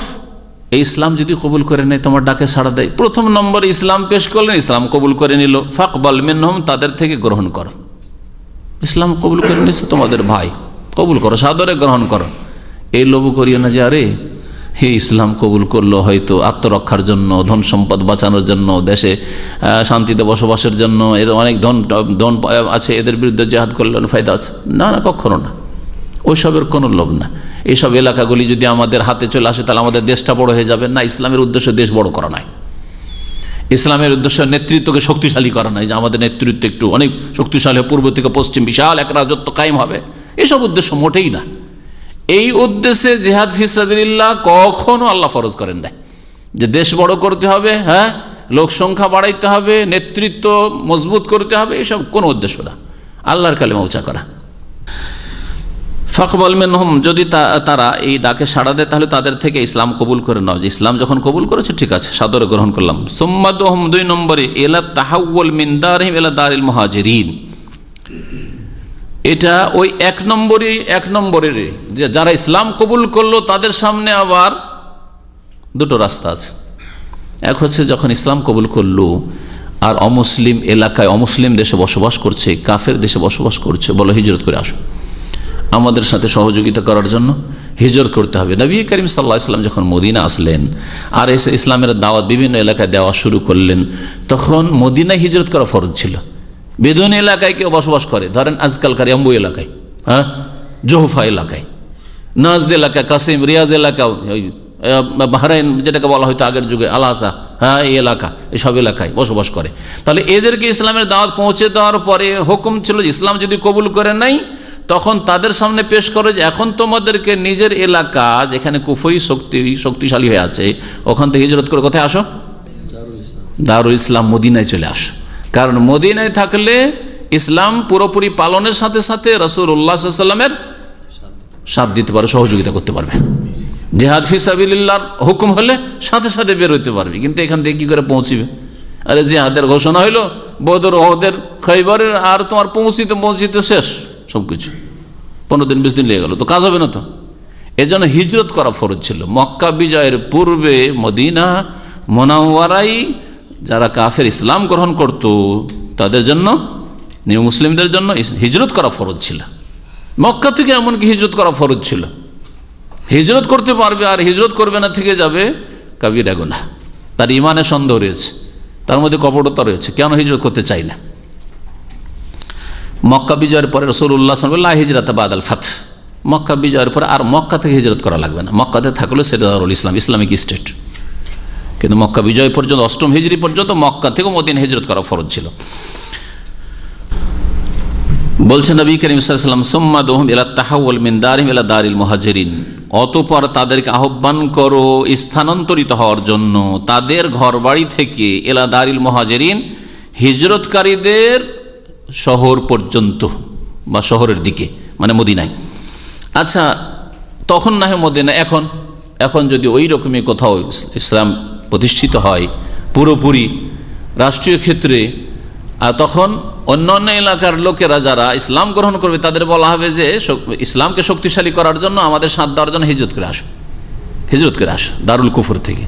এই ইসলাম যদি কবুল করে নেয়, তোমার ডাকে সাড়া দেয়, প্রথম নম্বরে ইসলাম পেশ করলেন, ইসলাম কবুল করে নিল, ফাকবাল মিনহুম, তাদের থেকে গ্রহণ করো। ইসলাম কবুল করে নিয়েছে তোমাদের ভাই, কবুল করো, সাদরে গ্রহণ করো। এই লোভ করিও না যে আরে হে ইসলাম কবুল করলো হয়তো আত্মরক্ষার জন্য, ধন সম্পদ বাঁচানোর জন্য, দেশে শান্তিতে বসবাসের জন্য, এর অনেক ধন আছে, এদের বিরুদ্ধে জেহাদ করলে ফায়দা আছে, না না, কখনো না, ওইসবের কোনো লোভ না। এইসব এলাকাগুলি যদি আমাদের হাতে চলে আসে তাহলে আমাদের দেশটা বড় হয়ে যাবে না। ইসলামের উদ্দেশ্য দেশ বড় করা নয়, ইসলামের উদ্দেশ্য নেতৃত্বকে শক্তিশালী করা নয়, যে আমাদের নেতৃত্ব একটু অনেক শক্তিশালী, পূর্ব থেকে পশ্চিম বিশাল এক রাজত্ব কায়েম হবে, এসব উদ্দেশ্য মোটেই না। এই উদ্দেশ্যে জিহাদ ফি সাবিলিল্লাহ কখনো আল্লাহ ফরজ করেন না, যে দেশ বড় করতে হবে, লোক সংখ্যা বাড়াইতে হবে, নেতৃত্ব মজবুত করতে হবে, এসব কোনো উদ্দেশ্য না, আল্লাহর কালিমা উঁচা করা। ফাকবাল মিনহুম, যদি তারা এই ডাকে সাড়া দেয় তাহলে তাদের থেকে ইসলাম কবুল করে নাও, যে ইসলাম যখন কবুল করেছে ঠিক আছে, সাদরে গ্রহণ করলাম। সুম্মা দুহুম, 2 নম্বরে ইলা তাহাওয়াল মিন দারিহিম ইলা দারিল মুহাজিরিন, এটা ওই 1 নম্বরের যে যারা ইসলাম কবুল করলো তাদের সামনে আবার 2টো রাস্তা আছে। এক হচ্ছে যখন ইসলাম কবুল করলো আর অমুসলিম এলাকায়, অমুসলিম দেশে বসবাস করছে, কাফের দেশে বসবাস করছে, বলো হিজরত করে আসো, আমাদের সাথে সহযোগিতা করার জন্য হিজরত করতে হবে। নবী করিম সাল্লাল্লাহু আলাইহি ওয়াসাল্লাম যখন মদিনা আসলেন আর এসে ইসলামের দাওয়াত বিভিন্ন এলাকায় দেওয়া শুরু করলেন, তখন মদিনায় হিজরত করা ফরজ ছিল। বেদুইন এলাকায় কেউ বসবাস করে, ধরেন আজকালকার এম্বু এলাকায়, হ্যাঁ, জোহফা এলাকায়, নাজদ এলাকায়, কাসিম রিয়াজ এলাকা, ওই বাহরাইন যেটাকে বলা হয়তো আগের যুগে আলাসা, হ্যাঁ, এই এলাকা, এইসব এলাকায় বসবাস করে। তাহলে এদেরকে ইসলামের দাওয়াত পৌঁছে দেওয়ার পরে হুকুম ছিল ইসলাম যদি কবুল করে নাই, তখন তাদের সামনে পেশ করে যে এখন তোমাদেরকে নিজের এলাকা যেখানে কুফরি শক্তিশালী হয়ে আছে ওখান থেকে হিজরত করে কোথায় আসো? দারুল ইসলাম মদিনায় চলে আসো। কারণ মদিনায় থাকলে ইসলাম পুরোপুরি পালনের সাথে সাথে রাসূলুল্লাহ সাল্লাল্লাহু আলাইহি ওয়াসাল্লামের সাথ দিতে পারবে, সহযোগিতা করতে পারবে। জিহাদ ফি সাবিলিল্লাহর হুকুম হলে সাথে সাথে বের হইতে পারবে, কিন্তু এখান থেকে কি করে পৌঁছিবে? আরে জিহাদের ঘোষণা হইলো, বদর, ওহদের, খৈবরের, আর তোমার পৌঁছিতে শেষ সবকিছু, 15 দিন 20 দিন লেগে গেল, তো কাজ হবে না তো। এজন্য হিজরত করা ফরজ ছিল। মক্কা বিজয়ের পূর্বে মদিনা মুনাওয়ারায় যারা কাফের ইসলাম গ্রহণ করত তাদের জন্য, নিউ মুসলিমদের জন্য হিজরত করা ফরজ ছিল। মক্কা থেকে এমনকি হিজরত করা ফরজ ছিল। হিজরত করতে পারবে আর হিজরত করবে না, থেকে যাবে কাবিরা গুনাহ, তার ইমানে সন্দেহ রয়েছে, তার মধ্যে কপটতা রয়েছে, কেন হিজরত করতে চাই না। মক্কা বিজয়ের পরে রাসূলুল্লাহ সাল্লাল্লাহু আলাইহি ওয়াসাল্লাম লা হিজরাতা বাদাল ফাত, মক্কা বিজয়ের পরে আর মক্কা থেকে হিজরত করা লাগবে না। মক্কাতে থাকলে সেটা দারুল ইসলাম, ইসলামিক স্টেট। কিন্তু মক্কা বিজয় পর্যন্ত 8ম হিজরি পর্যন্ত মক্কা থেকে মদিনা হিজরত করা ফরজ ছিল। বলছেন নবী করিম সাল্লাল্লাহু আলাইহি ওয়াসাল্লাম, সুম্মা দুহুম ইলা তাহাউল মিন দারিহিম ইলা দারিল মুহাজিরিন, অতঃপর তাদেরকে আহ্বান করো স্থানান্তরিত হওয়ার জন্য তাদের ঘরবাড়ি থেকে ইলা দারিল মুহাজিরিন, হিজরতকারীদের শহর পর্যন্ত বা শহরের দিকে, মানে মদিনায়। আচ্ছা, তখন না হয় মদিনা, এখন যদি ওই রকমই কোথাও ইসলাম প্রতিষ্ঠিত হয় পুরোপুরি রাষ্ট্রীয় ক্ষেত্রে, আর তখন অন্যান্য এলাকার লোকেরা যারা ইসলাম গ্রহণ করবে তাদের বলা হবে যে ইসলামকে শক্তিশালী করার জন্য আমাদের সাথ দেওয়ার জন্য হিজরত করে আসো দারুল কুফর থেকে।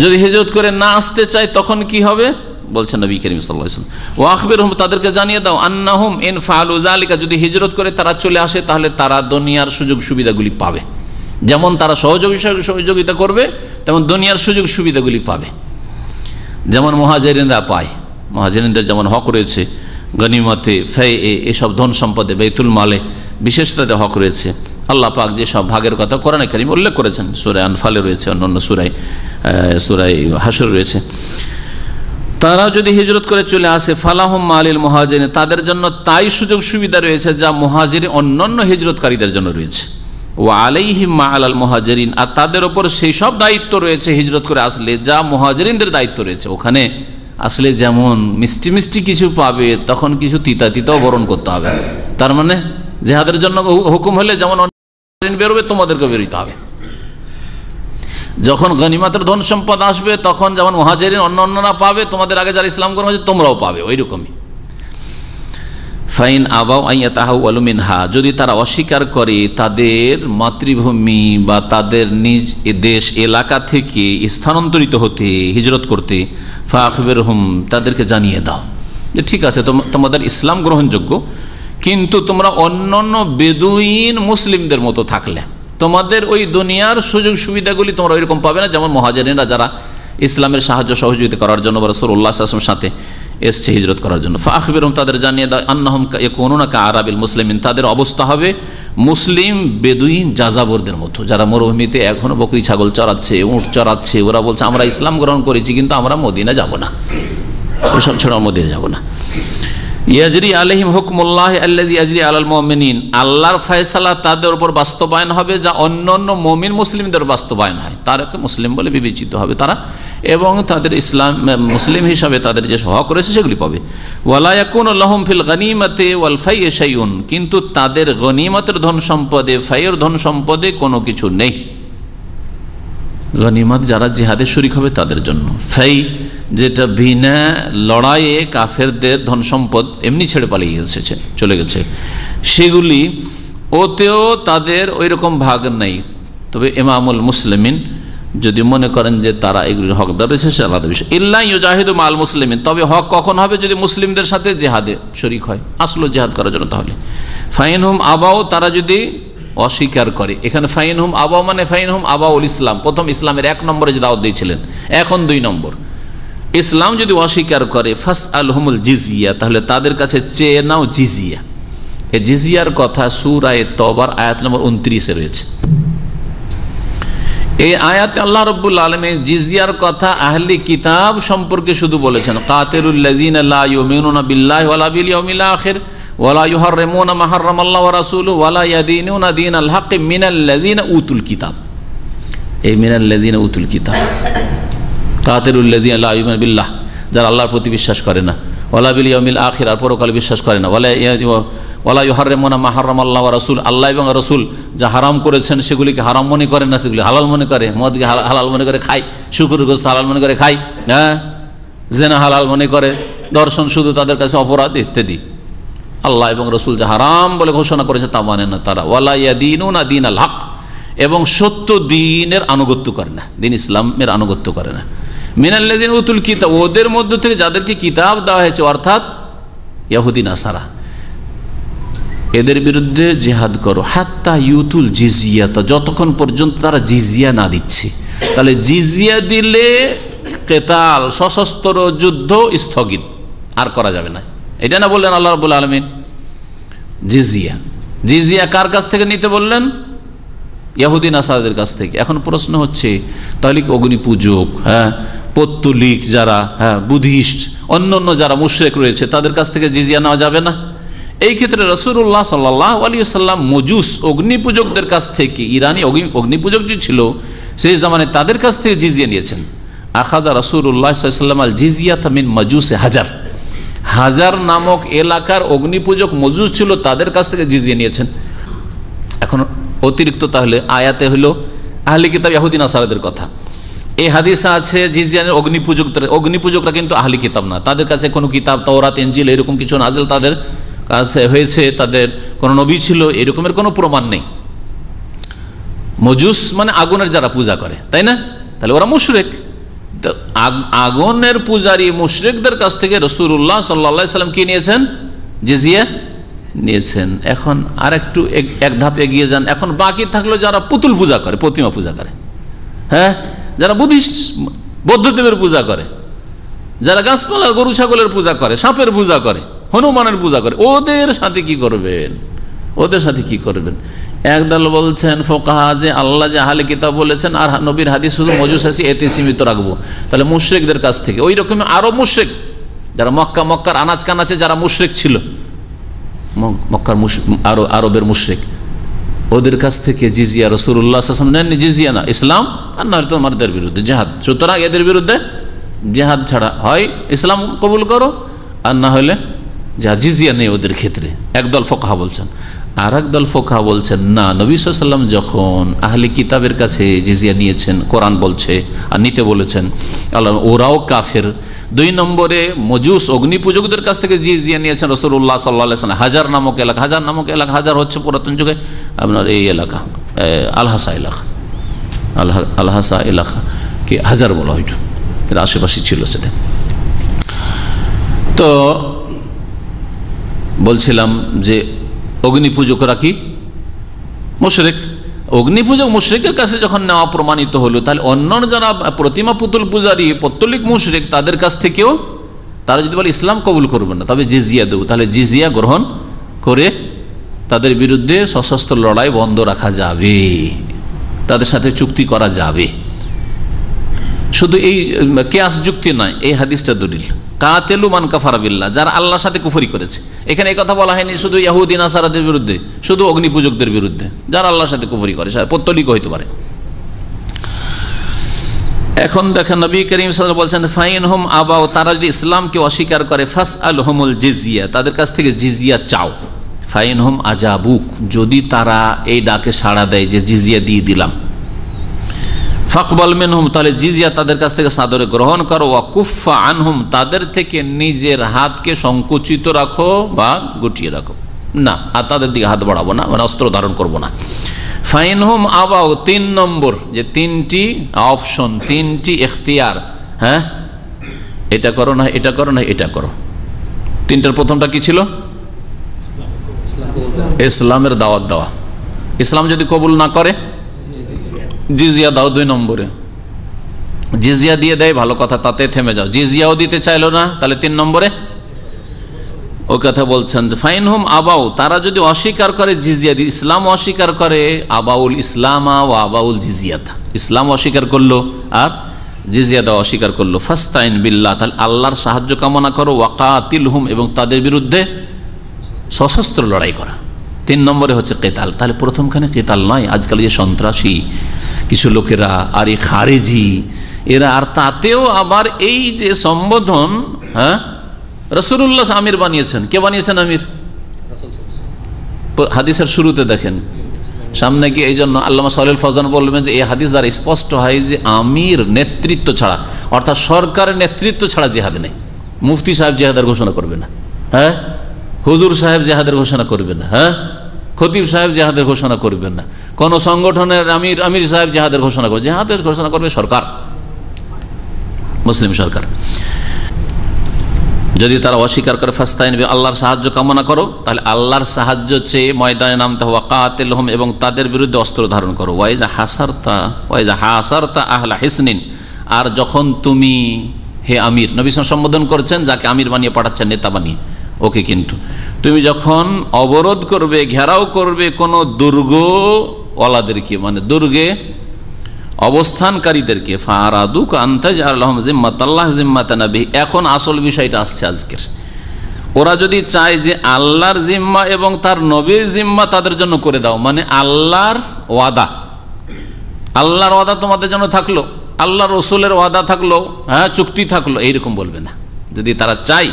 যদি হিজরত করে না আসতে চায় তখন কি হবে? বলছেন নবী করিম সাল্লাল্লাহু আলাইহি ওয়াসাল্লাম, ওয়া আখবিরহুম, তাদেরকে জানিয়ে দাও, আন্নাহুম ইন ফাআলু যালিকা, যদি হিজরত করে তারা চলে আসে তাহলে তারা দুনিয়ার সুযোগ সুবিধাগুলি পাবে। যেমন তারা সহযোগিতা করবে তেমন দুনিয়ার সুযোগ সুবিধাগুলি পাবে, যেমন মুহাজিরিনরা পায়। মুহাজিরিনদের যেমন হক রয়েছে গনিমতে, ফে, এসব ধন সম্পদে, বাইতুল মালে বিশেষ তাদের হক রয়েছে। আল্লাহ পাক যে সব ভাগের কথা কোরআনে কারীম উল্লেখ করেছেন, সূরা আনফালে রয়েছে, অন্যান্য সূরা হাশর রয়েছে। তারা যদি হিজরত করে চলে আসে, ফালাহুম মালিল মুহাজিরিন, তাদের জন্য তাই সুযোগ সুবিধা রয়েছে যা মুহাজিরিন অন্যান্য হিজরতকারীদের জন্য রয়েছে। ওয়া আলাইহিম মা আলাল মুহাজিরিন, আর তাদের ওপর সেই সব দায়িত্ব রয়েছে হিজরত করে আসলে যা মুহাজিরিনদের দায়িত্ব রয়েছে। ওখানে আসলে যেমন মিষ্টি মিষ্টি কিছু পাবে, তখন কিছু তিতা তিতাও বরণ করতে হবে। তার মানে জিহাদের জন্য হুকুম হলে যেমন বেরোবে তোমাদেরকে বেরোতে হবে। যখন গনিমতের ধন সম্পদ আসবে তখন যেমন মুহাজিরিন অন্যান্যরা পাবে, তোমাদের আগে যারা ইসলাম গ্রহণ করেছে তোমরাও পাবে, ওই রকমই। ফাইন আবাউ আন ইয়াতাহাওয়ালু মিনহা, যদি তারা অস্বীকার করে তাদের মাতৃভূমি বা তাদের নিজ দেশ এলাকা থেকে স্থানান্তরিত হতে, হিজরত করতে, ফাআখবিরহুম, তাদেরকে জানিয়ে দাও যে ঠিক আছে তোমাদের ইসলাম গ্রহণযোগ্য, কিন্তু তোমরা অন্যান্য বেদুইন মুসলিমদের মতো থাকলে তোমাদের ওই দুনিয়ার সুযোগ সুবিধাগুলি তোমরা ওইরকম পাবে না যেমন মুহাজিরিনরা যারা ইসলামের সাহায্য সহযোগিতা করার জন্য রাসূলুল্লাহ সাল্লাল্লাহু আলাইহি ওয়াসাল্লামের সাথে এসছে হিজরত করার জন্য। ফাআখবিরহুম, তাদের জানিয়ে দাও, আন্নাহুম ইয়াকুনুনা কাআরাবিল মুসলিমিন, তাদের অবস্থা হবে মুসলিম বেদুইন যাযাবরদের মতো, যারা মরুভূমিতে এখনো বকরি ছাগল চড়াচ্ছে, উট চড়াচ্ছে। ওরা বলছে আমরা ইসলাম গ্রহণ করেছি কিন্তু আমরা মদিনা যাব না, ওসব ছেড়ে মদিনা যাব না। ইয়াজরি আলাইহিম হুকমুল্লাহ আল্লাযী ইয়াজরি আলাল মুমিনিন, আল্লাহর ফয়সালা তাদের উপর বাস্তবায়ন হবে যা অন্যান্য মুমিন মুসলিমদের বাস্তবায়ন হয়, তারাকে মুসলিম বলে বিবেচিত হবে তারা, এবং তাদের ইসলাম মুসলিম হিসাবে তাদের যে হক রয়েছে সেগুলি পাবে। ওয়ালা ইয়াকুনু লাহুম ফিল গনিমাতি ওয়াল ফাইই শাইউন, কিন্তু তাদের গনিমতের ধন সম্পদে, ফাইয়ের ধন সম্পদে কোনো কিছু নেই। গনিমত যারা জিহাদে শরীক হবে তাদের জন্য, ফাই যেটা বিনা লড়াইয়ে কাফেরদের ধন সম্পদ এমনি ছেড়ে পালিয়ে এসেছে, চলে গেছে, সেগুলি ওতেও তাদের ওই রকম ভাগ নেই। তবে ইমামুল মুসলিমিন যদি মনে করেন যে তারা এগুলির হকদার রয়েছে সে আলাদা বিষয়। ইল্লা ইউজাহিদু মাল মুসলিমিন, তবে হক কখন হবে? যদি মুসলিমদের সাথে জেহাদে শরিক হয়, আসলো জেহাদ করার জন্য। তাহলে ফাইনহুম আবাও, তারা যদি অস্বীকার করে। এখানে ফাইনহুম আবাও মানে ফাইনহুম আবাউল ইসলাম, প্রথম ইসলামের 1 নম্বরে যে দাওয়াত দিয়েছিলেন, এখন 2 নম্বর। ইসলাম যদি অস্বীকার করে ফাসআলহুমুল জিজিয়া, তাহলে তাদের কাছে চেয়ে নাও জিজিয়া। এই জিজিয়ার কথা সূরা তওবার আয়াত নম্বর 29-এ রয়েছে। এই আয়াতে আল্লাহ রাব্বুল আলামিন জিজিয়ার কথা আহলি কিতাব সম্পর্কে শুধু বলেছেন, কাতিলুল লাযিনা লা ইউমিনুনা বিল্লাহি ওয়ালা বিল ইয়াউমিল আখির ওয়ালা ইউহাররিমুনা মা হারামাল্লাহু ওয়া রাসূলুহু ওয়ালা ইয়াদিনুনা দীনাল হাক্কি মিনাল লাযিনা উতুল কিতাব। এই মিনাল লাযিনা উতুল কিতাব, কাতিলুল লাযিনা লা ইউমিনুনা বিল্লাহ, যারা আল্লাহর প্রতি বিশ্বাস করে না, ওয়ালা বিল ইয়াউমিল আখির, আর পরকালে বিশ্বাস করে না, ওয়ালা ইউহাররিমুনা মা হারামাল্লাহু ওয়া রাসূলুহু, আল্লাহ এবং রাসূল যা হারাম করেছেন সেগুলিকে হারাম মনে করে না, সেগুলি হালাল মনে করে। মদকে হালাল মনে করে খায়, শুকরের গোশত হালাল মনে করে খায়, হ্যাঁ, জিনা হালাল মনে করে, দর্শন শুধু তাদের কাছে অপরাধ ইত্যাদি। আল্লাহ এবং রাসূল যা হারাম বলে ঘোষণা করেছে তা মানে না তারা। ওয়ালা ইয়াদিনুনা দীনাল হক, এবং সত্য দ্বীনের আনুগত্য করে না, দ্বীন ইসলামের আনুগত্য করে না। মিনাল্লাযিনা উতুল কিতাব, ওদের মধ্য থেকে যাদেরকে কিতাব দেওয়া হয়েছে, অর্থাৎ ইহুদি নাসারা, এদের বিরুদ্ধে জিহাদ করো। হাত্তা ইউতুল জিজিয়াতা, যতক্ষণ পর্যন্ত তারা জিজিয়া না দিচ্ছে। তাহলে জিজিয়া দিলে কেতাল, সশস্ত্র যুদ্ধ স্থগিত, আর করা যাবে না। এটা না বললেন আল্লাহ রাব্বুল আলামিন? জিজিয়া, জিজিয়া কার কাছ থেকে নিতে বললেন? ইহুদি নাসারাদের কাছ থেকে। এখন প্রশ্ন হচ্ছে, তাহলে কি অগ্নি পূজক, হ্যাঁ, পৌত্তলিক যারা, হ্যাঁ, বুদ্ধিস্ট, অন্য যারা মুশরিক রয়েছে, তাদের কাছ থেকে জিজিয়া নেওয়া যাবে না? এই ক্ষেত্রে রাসূলুল্লাহ সাল্লাল্লাহু আলাইহি ওয়াসাল্লাম মজুস অগ্নিপূজকদের কাছ থেকে, ইরানি অগ্নিপূজক যে ছিল সেই জামানে, তাদের কাছ থেকে জিজিয়া নিয়েছেন। আখাযা রাসূলুল্লাহ সাল্লাল্লাহু আলাইহি ওয়াসাল্লাম আল জিজিয়াতা মিন মাজুসে হাজার, হাজার নামক এলাকার অগ্নিপূজক মজুস ছিল, তাদের কাছ থেকে জিজিয়া নিয়েছেন। এখন অতিরিক্ত তাহলে আয়াতে হলো আহলে কিতাব ইহুদি নাসারাদের কথা। এই হাদিসে আছে জিজিয়ানের অগ্নিপূজকরা কিন্তু আহলে কিতাব না, তাদের কাছে কোনো কিতাব, তাওরাত, ইনজিল এরকম কিছু নাজিল তাদের কাছে হয়েছে, তাদের কোনো নবী ছিল, এরকমের কোনো প্রমাণ নেই। মজুস মানে আগুনের যারা পূজা করে, তাই না? তাহলে ওরা মুশরিক। আগুনের পূজারী মুশরিকদের কাছ থেকে রাসূলুল্লাহ সাল্লাল্লাহু আলাইহি ওয়াসাল্লাম কি নিয়েছেন? জিজিয়া নিয়েছেন। এখন আর একটু এক ধাপ এগিয়ে যান। এখন বাকি থাকলো যারা পুতুল পূজা করে, প্রতিমা পূজা করে, হ্যাঁ, যারা বুদ্ধিস্ট বৌদ্ধদেবের পূজা করে, যারা গাছপালা গরু ছাগলের পূজা করে, সাপের পূজা করে, হনুমানের পূজা করে, ওদের সাথে কি করবেন? ওদের সাথে কি করবেন? একদল বলছেন ফোকাহা যে আল্লাহ যে আহলে কিতাব বলেছেন আর নবীর হাদিস শুধু মজুসাসি এতে সীমিত রাখবো। তাহলে মুশরিকদের কাছ থেকে, ওই রকম আরো মুশরিক যারা মক্কার আনাজ কানাচে যারা মুশরিক ছিল, মক্কার আরবের মুশরিক, ওদের কাছ থেকে জিজিয়া রাসূলুল্লাহ সাল্লাল্লাহু আলাইহি ওয়াসাল্লাম নেননি। জিজিয়া না, ইসলাম আর না তোমাদের বিরুদ্ধে জিহাদ। সুতরাং এদের বিরুদ্ধে জিহাদ ছাড়া হয় ইসলাম কবুল করো, আর না হলে যা জিজিয়া নেই ওদের ক্ষেত্রে। একদল ফোকাহা বলছেন। আর একদল ফোকাহা বলছেন না, নবী সাল্লাল্লাহু আলাইহি ওয়াসাল্লাম যখন আহলে কিতাবের কাছে জিজিয়া নিয়েছেন, কোরআন বলছে আর নিতে বলেছেন, আল্লাহ ওরাও কাফের। 2 নম্বরে মজুস অগ্নিপূজকদের কাছ থেকে জিজিয়া নিয়েছেন রাসূলুল্লাহ সাল্লাল্লাহু আলাইহি ওয়াসাল্লাম। হাজার নামক এলাকা, হাজার নামক এলাকা, হাজার হচ্ছে পুরাতন যুগে আপনার এই এলাকা আলহাসা এলাকা, আলহাসা এলাকা কি হাজার বলা হইত, এর আশেপাশে ছিল সেটা। তো বলছিলাম যে অগ্নিপূজকরা কি মুশরিক। অগ্নিপূজক মুশরিকের কাছে যখন নেওয়া প্রমাণিত হলো, তাহলে অন্য যারা প্রতিমা পুতুল পূজারী, পত্তলিক মুশরিক, তাদের কাছ থেকেও তারা যদি বলে ইসলাম কবুল করবে না, তবে জিজিয়া দেব, তাহলে জিজিয়া গ্রহণ করে তাদের বিরুদ্ধে সশস্ত্র লড়াই বন্ধ রাখা যাবে, তাদের সাথে চুক্তি করা যাবে। শুধু এই কিয়াস যুক্তি নয়, এই হাদিসটা দলিল। কাতেলু মান কাফারা বিল্লাহ, যারা আল্লাহর সাথে কুফরি করেছে। এখানে এই কথা বলা হয়নি শুধু ইহুদি নাসারাদের বিরুদ্ধে, শুধু অগ্নিপূজকদের বিরুদ্ধে, যারা আল্লাহর সাথে কুফরি করে, পত্তলিক হইতে পারে। এখন দেখেন নবী করিম সাল্লাল্লাহু আলাইহি ওয়াসাল্লাম বলছেন ফাইনহুম আবাও, তারা যদি ইসলামকে অস্বীকার করে, ফাসআলহুমুল জিজিয়া, তাদের কাছ থেকে জিজিয়া চাও। ফাইনহুম আজাবুক, যদি তারা এই ডাকে সাড়া দেয় যে জিজিয়া দিয়ে দিলাম, ফাকবাল মিনহুম, তাহলে জিজিয়া তাদের কাছ থেকে সাদরে গ্রহণ করো। ওয়া কুফা আনহুম, তাদের থেকে নিজের হাতকে সংকুচিত রাখো বা গুটিয়ে রাখো, না আর তাদের দিকে হাত বাড়াবো না, মানে অস্ত্র ধারণ করবো না। ফাইনহুম আবাউ, 3 নম্বর যে 3টি অপশন, 3টি এখতিয়ার, হ্যাঁ এটা করো না, এটা করো না, এটা করো। 3টার প্রথমটা কি ছিল? ইসলামের দাওয়াত দেওয়া। ইসলাম যদি কবুল না করে জিজিয়া দাও 2 নম্বরে। জিজিয়া দিয়ে দেয়, ভালো কথা, তাতে থেমে যাও। জিজিয়াও দিতে চাইলো না, তাহলে 3 নম্বরে ওই কথা বলছেন যে ফাইনহুম আবাউ, তারা যদি অস্বীকার করে জিজিয়া দিয়ে, ইসলাম অস্বীকার করে, আবাউল ইসলামা ও আবাউল জিজিয়াত, ইসলাম অস্বীকার করলো আর জিজিয়া দেওয়া অস্বীকার করলো, ফাস্তাইন বিল্লাহ, তাহলে আল্লাহর সাহায্য কামনা করো, ওয়াকাতিলহুম, এবং তাদের বিরুদ্ধে সশস্ত্র লড়াই করা। 3 নম্বরে হচ্ছে কেতাল। তাহলে প্রথমখানে কেতাল নয়, আজকাল যে সন্ত্রাসী কিছু লোকেরা আর এই খারেজি এরা, আর তাতেও আবার এই যে সম্বোধন, হ্যাঁ রাসূলুল্লাহ আমির বানিয়েছেন। কে বানিয়েছেন আমির? হাদিসের শুরুতে দেখেন সামনে কি, এই জন্য আল্লামা সালেহ ফৌজান বলবেন যে এই হাদিস দ্বারা স্পষ্ট হয় যে আমির নেতৃত্ব ছাড়া, অর্থাৎ সরকারের নেতৃত্ব ছাড়া জিহাদ নেই। মুফতি সাহেব জিহাদের ঘোষণা করবে না, হ্যাঁ হুজুর সাহেব জিহাদের ঘোষণা করবে না, হ্যাঁ খতিব সাহেব জিহাদের ঘোষণা করবেন না, কোন সংগঠনের আমির সাহেব জিহাদের ঘোষণা করবে। জিহাদের ঘোষণা করবে সরকার, মুসলিম সরকার। যদি তারা অস্বীকার করে ফাস্তাইন, আল্লাহর সাহায্য কামনা করো, তাহলে আল্লাহর সাহায্য চেয়ে ময়দানে নামতে হবে, ওয়াকাতিলহুম, এবং তাদের বিরুদ্ধে অস্ত্র ধারণ করো। ওয়াইজা হাসারতা আহলা হিসনিন, আর যখন তুমি, হে আমির, নবী সাল্লাল্লাহু আলাইহি ওয়াসাল্লাম সম্বোধন করেছেন যাকে আমির বানিয়ে পাঠাচ্ছেন, নেতা বানিয়ে, ওকে, কিন্তু তুমি যখন অবরোধ করবে, ঘেরাও করবে কোনো দুর্গওয়ালাদেরকে, মানে দুর্গে অবস্থানকারীদেরকে, ফারাদুক আনতাজ আল্লাহুম জিম্মাতাল্লাহ জিম্মাতান নবী। এখন আসল বিষয়টা আসছে আজকের। ওরা যদি চায় যে আল্লাহর জিম্মা এবং তার নবীর জিম্মা তাদের জন্য করে দাও, মানে আল্লাহর ওয়াদা, আল্লাহর ওয়াদা তোমাদের জন্য থাকলো, আল্লাহ রসুলের ওয়াদা থাকলো, হ্যাঁ চুক্তি থাকলো, এইরকম বলবে না। যদি তারা চায়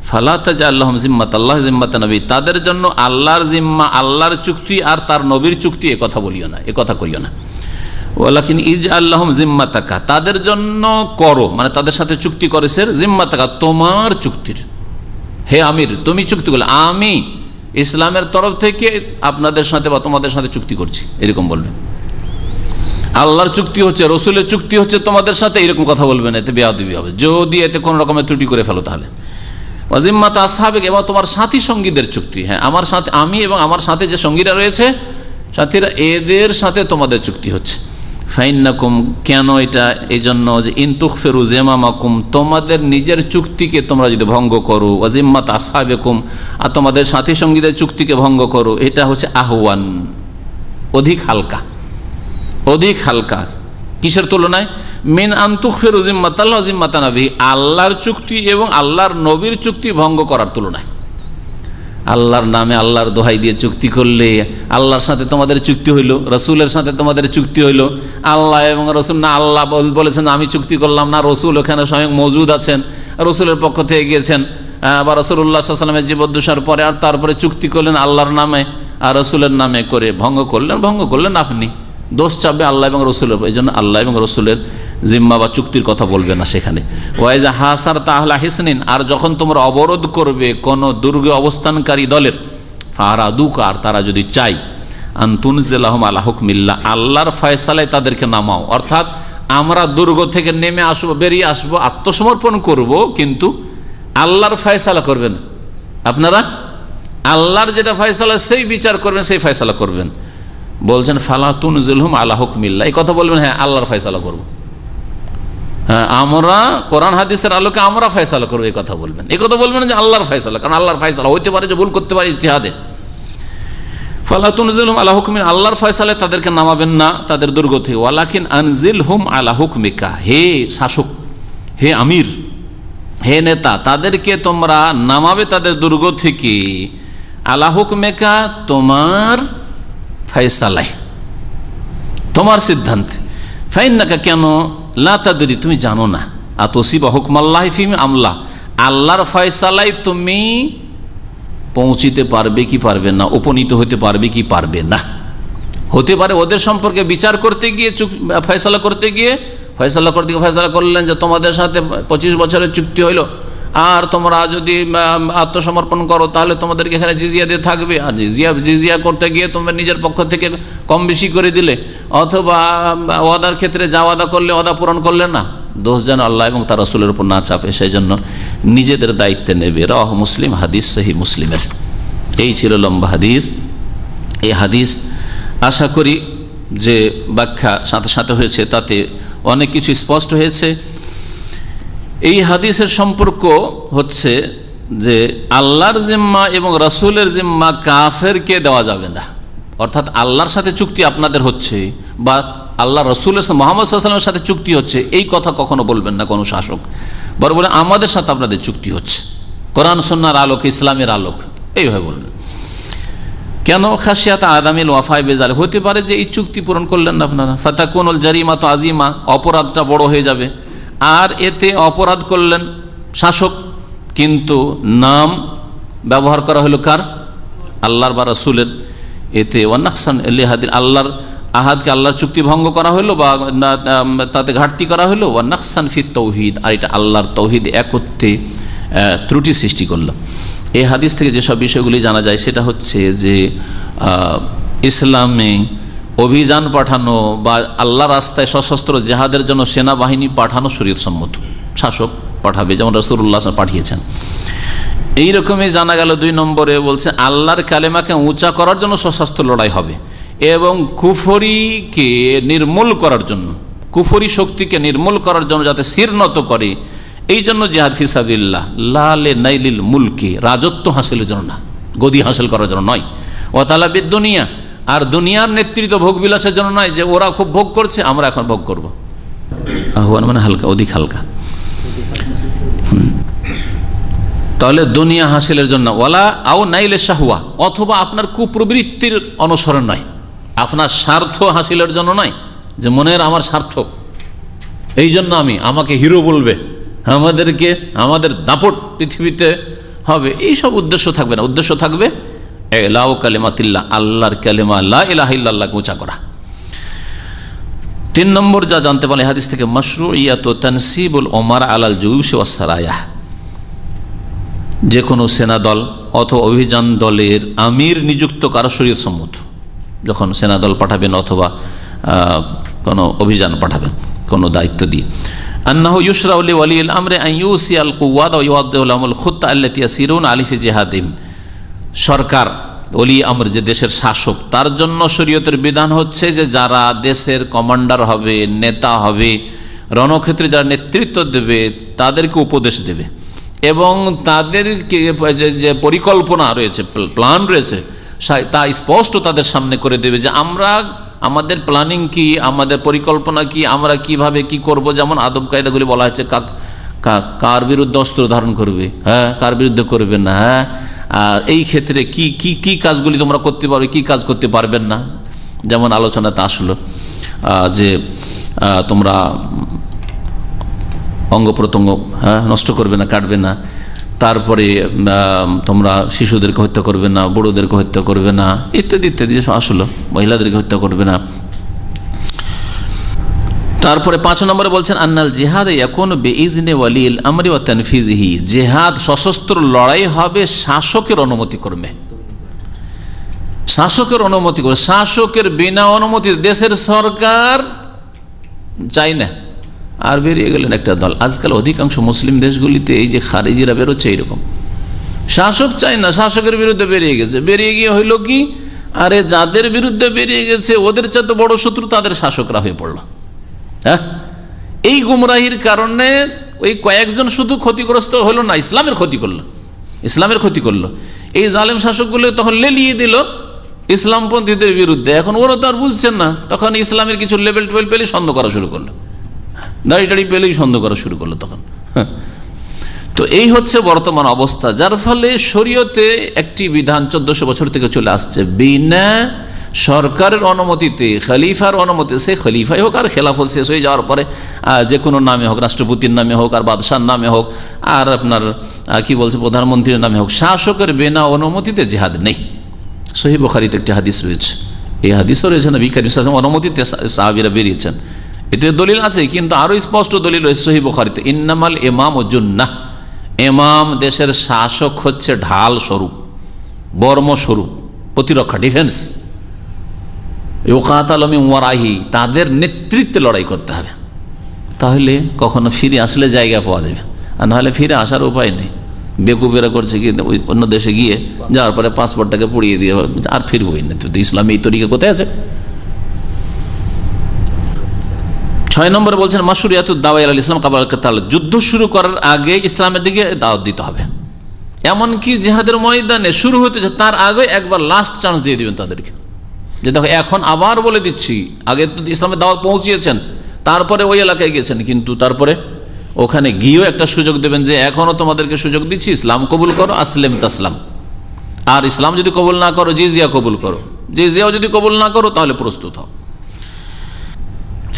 ফালা তাজআলহুম জিম্মাতাল্লাহ জিম্মাতান নবী, তাদের জন্য আল্লাহর জিম্মা, আল্লাহর চুক্তি আর তার নবীর চুক্তি, এ কথা বলিও না, এ কথা করিও না। ওয়ালাকিন ইজআল্লাহুম জিম্মাতাকা, তাদের জন্য করো, মানে তাদের সাথে চুক্তি করেছে, জিম্মাতাকা তোমার চুক্তির, হে আমির তুমি চুক্তি করলে, আমি ইসলামের তরফ থেকে আপনাদের সাথে বা তোমাদের সাথে চুক্তি করছি, এরকম বলবেন। আল্লাহর চুক্তি হচ্ছে, রসুলের চুক্তি হচ্ছে তোমাদের সাথে, এরকম কথা বলবেন, এতে বেয়াদবি হবে। যদি এতে কোনো রকমের ত্রুটি করে ফেলো তাহলে। ওয়াজিম্মাত আসহাবিক, এবং তোমার সাথী সঙ্গীদের চুক্তি, হ্যাঁ আমার সাথে, আমি এবং আমার সাথে যে সঙ্গীরা রয়েছে সাথীরা, এদের সাথে তোমাদের চুক্তি হচ্ছে। ফাইন্নাকুম, কেন এটা? এই জন্য যে ইনতুখফিরু জিমামাকুম, তোমাদের নিজের চুক্তিকে তোমরা যদি ভঙ্গ করো, ওয়াজিম্মাত আসহাবিকুম, আর তোমাদের সাথী সঙ্গীদের চুক্তিকে ভঙ্গ করো, এটা হচ্ছে আহওয়ান, অধিক হালকা, অধিক হালকা। কিসের তুলনায়? মিন আনতুখফিরু জিম্মাতাল্লাহ জিম্মাতান নবী, আল্লাহর চুক্তি এবং আল্লাহর নবীর চুক্তি ভঙ্গ করার তুলনায়। আল্লাহর নামে আল্লাহর দোহাই দিয়ে চুক্তি করলে, আল্লাহর সাথে তোমাদের চুক্তি হইল, রসুলের সাথে তোমাদের চুক্তি হইল, আল্লাহ এবং রসুল, না আল্লাহ বলেছেন আমি চুক্তি করলাম, না রসুল ওখানে স্বয়ং মজুদ আছেন, রসুলের পক্ষ থেকে গিয়েছেন, বা রসুল্লাহ সাল্লাল্লাহু আলাইহি ওয়াসাল্লামের জীবদ্দশার পরে, আর তারপরে চুক্তি করলেন আল্লাহর নামে আর রসুলের নামে করে, ভঙ্গ করলেন আপনি, দোষ চাপবে আল্লাহ এবং রসুলের। এই জন্য আল্লাহ এবং রসুলের জিম্মা বা চুক্তির কথা বলবে না সেখানে। ওয়াইজা হাসার তাহলা হিসনিন, আর যখন তোমরা অবরোধ করবে কোনো দুর্গে অবস্থানকারী দলের, ফারাদুকা, আর তারা যদি চাই, আনতুনজিলাহুম আলা হুকমিল্লাহ, আল্লাহর ফয়সালায় তাদেরকে নামাও, অর্থাৎ আমরা দুর্গ থেকে নেমে আসবো, বেরিয়ে আসবো, আত্মসমর্পণ করব, কিন্তু আল্লাহর ফয়সালা করবেন আপনারা, আল্লাহর যেটা ফয়সালা সেই বিচার করবেন, সেই ফয়সালা করবেন। বলছেন ফালা তুনজিলহুম আলা হুকমিল্লাহ, এই কথা বলবেন, হ্যাঁ আল্লাহর ফয়সালা করব, হ্যাঁ আমরা কোরআন হাদিসের আলোকে আমরা ফয়সালা করবো, এই কথা বলবেন। এই কথা বলবেন যে আল্লাহর ফয়সালা, কারণ আল্লাহর ফয়সালা হইতে পারে যে ভুল করতে পারে ইজতিহাদে। ফালা তুনজিলহুম আলা হুকমিন, আল্লাহর ফয়সালায় তাদেরকে নামাবেন না তাদের দুর্গ থেকে। ওয়ালাকিন আনজিলহুম আলা হুকমিকা, হে শাসক, হে আমির, হে নেতা, তাদেরকে তোমরা নামাবে তাদের দুর্গ থেকে, আলা হুকমিকা, তোমার ফয়সালায়, তোমার সিদ্ধান্তে। ফাইন্নাকা, কেন? লা তাদরি, তুমি জানো না, আতসিবা হুকমাল্লাহি ফিহি আমলা, আল্লাহর ফয়সালায় তুমি পৌঁছিতে পারবে কি পারবে না, উপনীত হতে পারবে কি পারবে না। হতে পারে ওদের সম্পর্কে বিচার করতে গিয়ে, ফয়সালা করতে গিয়ে ফয়সালা করলেন যে তোমাদের সাথে 25 বছরের চুক্তি হইল, আর তোমরা যদি আত্মসমর্পণ করো তাহলে তোমাদেরকে এখানে জিজিয়া দিয়ে থাকবে, আর জিজিয়া করতে গিয়ে তোমরা নিজের পক্ষ থেকে কম বেশি করে দিলে, অথবা ওয়াদার ক্ষেত্রে যা ওয়াদা করলে ওয়াদা পূরণ করলে না, দোষ যেন আল্লাহ এবং তার রাসূলের উপর না চাপে, সেই জন্য নিজেদের দায়িত্বে নেবে। রাওয়াহু মুসলিম, হাদিস সহিহ মুসলিমের। এই ছিল লম্বা হাদিস। এই হাদিস আশা করি যে ব্যাখ্যা সাথে সাথে হয়েছে তাতে অনেক কিছু স্পষ্ট হয়েছে। এই হাদিসের সম্পর্ক হচ্ছে যে আল্লাহর জিম্মা এবং রাসূলের জিম্মা কাফেরকে দেওয়া যাবে না, অর্থাৎ আল্লাহর সাথে চুক্তি আপনাদের হচ্ছে বা আল্লাহ রসুলের সাথে মুহাম্মদ সাল্লাল্লাহু আলাইহি ওয়াসাল্লামের সাথে চুক্তি হচ্ছে, এই কথা কখনো বলবেন না কোনো শাসক। বরং বলে আমাদের সাথে আপনাদের চুক্তি হচ্ছে কোরআন সুন্নাহর আলোক, ইসলামের আলোক, এইভাবে বলবেন। কেন? খাশিয়াত আদামিল ওয়াফাই বেজাল, হতে পারে যে এই চুক্তি পূরণ করলেন না আপনারা, ফাতাকুনুল জারিমাতু আজিমা, অপরাধটা বড় হয়ে যাবে। আর এতে অপরাধ করলেন শাসক, কিন্তু নাম ব্যবহার করা হলো কার? আল্লাহর বা রাসূলের। এতে ওয়ানাকসান লিহাদিল, আল্লাহর আহাদকে, আল্লাহর চুক্তি ভঙ্গ করা হলো বা তাতে ঘাটতি করা হলো। ওয়ানাকসান ফিত তৌহিদ, আর এটা আল্লাহর তৌহিদ একত্রে ত্রুটি সৃষ্টি করলো। এই হাদিস থেকে যেসব বিষয়গুলি জানা যায় সেটা হচ্ছে যে ইসলামে অভিযান পাঠানো বা আল্লাহ রাস্তায় সশস্ত্র জেহাদের জন্য সেনাবাহিনী পাঠানো শরীয়তসম্মত, শাসক পাঠাবে যেমন রাসূলুল্লাহ পাঠিয়েছেন। এই রকমই জানা গেল। 2 নম্বরে বলছে আল্লাহর কালেমাকে উঁচা করার জন্য সশস্ত্র লড়াই হবে এবং কুফরিকে নির্মূল করার জন্য, কুফরি শক্তিকে নির্মূল করার জন্য যাতে শিরনত করে, এই জন্য জিহাদ ফি সাবিলিল্লাহ, লা লিনাইলিল মুলকি, রাজত্ব হাসিলের জন্য না, গদি হাসিল করার জন্য নয়। ওয়া তালাবিদ দুনিয়া, আর দুনিয়ার নেতৃত্ব ভোগ বিলাসের জন্য নয়, যে ওরা খুব ভোগ করছে আমরা এখন ভোগ করব। আহওয়ান মানে হালকা, অধিক হালকা। তাহলে দুনিয়া হাসিলের জন্য, ওয়ালা আও নাইলে শাহওয়া, অথবা আপনার কুপ্রবৃত্তির অনুসরণ নয়, আপনার স্বার্থ হাসিলের জন্য নয়, যে মনের আমার স্বার্থ, এই জন্য আমাকে হিরো বলবে, আমাদেরকে আমাদের দাপট পৃথিবীতে হবে, এই সব উদ্দেশ্য থাকবে না। উদ্দেশ্য থাকবে ইলাউ কালিমাতিল্লাহ, আল্লাহর কালিমা লা ইলাহা ইল্লাল্লাহকে উঁচা করা। 3 নম্বর যা জানতে পারলে হাদিস থেকে, মাশরুইয়াতু তানসিবুল ওমারা আলাল জুয়ুশ ওয়াস সারায়াহ, যে কোনো সেনা দল অথবা অভিযান দলের আমির নিযুক্ত কারো শরীয়তসম্মত, যখন সেনা দল পাঠাবেন অথবা কোনো অভিযান পাঠাবেন কোনো দায়িত্ব দিয়ে। আন্নাহু ইউশরাউ লিওয়ালিল আমরি আন ইউসিয়াল কুওয়াত ওয়া ইউওয়াদ্দিহু লাহুমুল খুত্তা আল্লাতী ইয়াসিরুন আলাইহি ফি জিহাদিহিম, সরকার ওলি আমর যে দেশের শাসক, তার জন্য শরীয়তের বিধান হচ্ছে যে যারা দেশের কমান্ডার হবে, নেতা হবে, রণক্ষেত্রে যারা নেতৃত্ব দেবে তাদেরকে উপদেশ দেবে এবং তাদেরকে যে পরিকল্পনা রয়েছে, প্ল্যান রয়েছে, তা স্পষ্ট তাদের সামনে করে দেবে যে আমাদের প্ল্যানিং কি, আমাদের পরিকল্পনা কি, আমরা কিভাবে কি করব। যেমন আদব কায়দাগুলি বলা হয়েছে, কার বিরুদ্ধে অস্ত্র ধারণ করবে, হ্যাঁ, কার বিরুদ্ধে করবে না, হ্যাঁ, আর এই ক্ষেত্রে কি কি কি কাজগুলি তোমরা করতে পারবে, কি কাজ করতে পারবেন না। যেমন আলোচনাতে আসলো যে তোমরা অঙ্গ প্রত্যঙ্গ নষ্ট করবে না, কাটবে না, তারপরে তোমরা শিশুদেরকে হত্যা করবে না, বুড়োদেরকে হত্যা করবে না, ইত্যাদি ইত্যাদি আসলো, মহিলাদেরকে হত্যা করবে না। তারপরে 5 নম্বরে বলছেন আন্নাল জিহাদ ইয়াকুনু বিইজনি ওয়ালিল আমরি ওয়া তানফিজিহি, জিহাদ সশস্ত্র লড়াই হবে শাসকের অনুমতি ক্রমে, শাসকের অনুমতি করে, শাসকের বিনা অনুমতি দেশের সরকার চাই না, আর বেরিয়ে গেলেন একটা দল। আজকাল অধিকাংশ মুসলিম দেশগুলিতে এই যে খারিজিরা বেরোচ্ছে এইরকম, শাসক চাই না, শাসকের বিরুদ্ধে বেরিয়ে গেছে, বেরিয়ে গিয়ে হইল কি, আরে যাদের বিরুদ্ধে বেরিয়ে গেছে ওদের চাইতে বড় শত্রু তাদের শাসকরা হয়ে পড়লো। হ্যাঁ, এই গুমরাহির কারণে ওই কয়েকজন শুধু ক্ষতিগ্রস্ত হলো না, ইসলামের ক্ষতি করলো, ইসলামের ক্ষতি করলো। এই জালেম শাসকগুলো তখন লেলিয়ে দিল ইসলামপন্থীদের বিরুদ্ধে। এখন ওরা তো আর বুঝছেন না, তখন ইসলামের কিছু লেভেল টেবেল পেলেই সন্দেহ করা শুরু করলো, দাড়ি টাড়ি পেলেই সন্দেহ করা শুরু করলো তখন। তো এই হচ্ছে বর্তমান অবস্থা, যার ফলে শরীয়তে একটি বিধান 1400 বছর থেকে চলে আসছে, বিনা সরকারের অনুমতিতে, খলিফার অনুমতি, সে খলিফাই হোক আর খেলাফত শেষ হয়ে যাওয়ার পরে যে কোনো নামে হোক, রাষ্ট্রপতির নামে হোক আর বাদশার নামে হোক আর আপনার কি বলছে প্রধানমন্ত্রীর নামে হোক, শাসকের বিনা অনুমতিতে জিহাদ নেই। সহিহ বুখারীতে একটি হাদিস রয়েছে, এই হাদিসও রয়েছে, নবী করিম সাল্লাল্লাহু আলাইহি ওয়াসাল্লাম অনুমতিতে সাহাবীরা বেরিয়েছেন, এতে দলিল আছে, কিন্তু আরও স্পষ্ট দলিল রয়েছে সহিহ বুখারীতে, ইন্নামাল ইমামু জুন্নাহ, ইমাম দেশের শাসক হচ্ছে ঢাল স্বরূপ, বর্ম স্বরূপ, প্রতিরক্ষা, ডিফেন্স। ইউকাতালু মিন ওয়ারাহি, তাদের নেতৃত্বে লড়াই করতে হবে, তাহলে কখনো ফিরে আসলে জায়গা পাওয়া যাবে, আর নাহলে ফিরে আসার উপায় নেই। বেকুবেরা করছে কি ওই অন্য দেশে গিয়ে যাওয়ার পরে পাসপোর্টটাকে পুড়িয়ে দিয়ে আর ফিরবই না। তো ইসলাম এই তরিকা কোথায় আছে? 6 নম্বরে বলছেন মাশরুইয়াতুদ দাওয়া ইলাল ইসলাম ক্বাবলা কিতাল, যুদ্ধ শুরু করার আগে ইসলামের দিকে দাওয়াত দিতে হবে। এমনকি জিহাদের ময়দানে শুরু হতে তার আগে একবার লাস্ট চান্স দিয়ে দিবেন তাদেরকে, যে দেখো এখন আবার বলে দিচ্ছি, আগে তো ইসলামের দাওয়াত পৌঁছিয়েছেন, তারপরে ওই এলাকায় গিয়েছেন, কিন্তু তারপরে ওখানে গিয়েও একটা সুযোগ দেবেন যে এখনও তোমাদেরকে সুযোগ দিচ্ছি, ইসলাম কবুল করো, আসলেম তাসলাম। আর ইসলাম যদি কবুল না করো, জিজিয়া কবুল করো, জিজিয়াও যদি কবুল না করো তাহলে প্রস্তুত হও।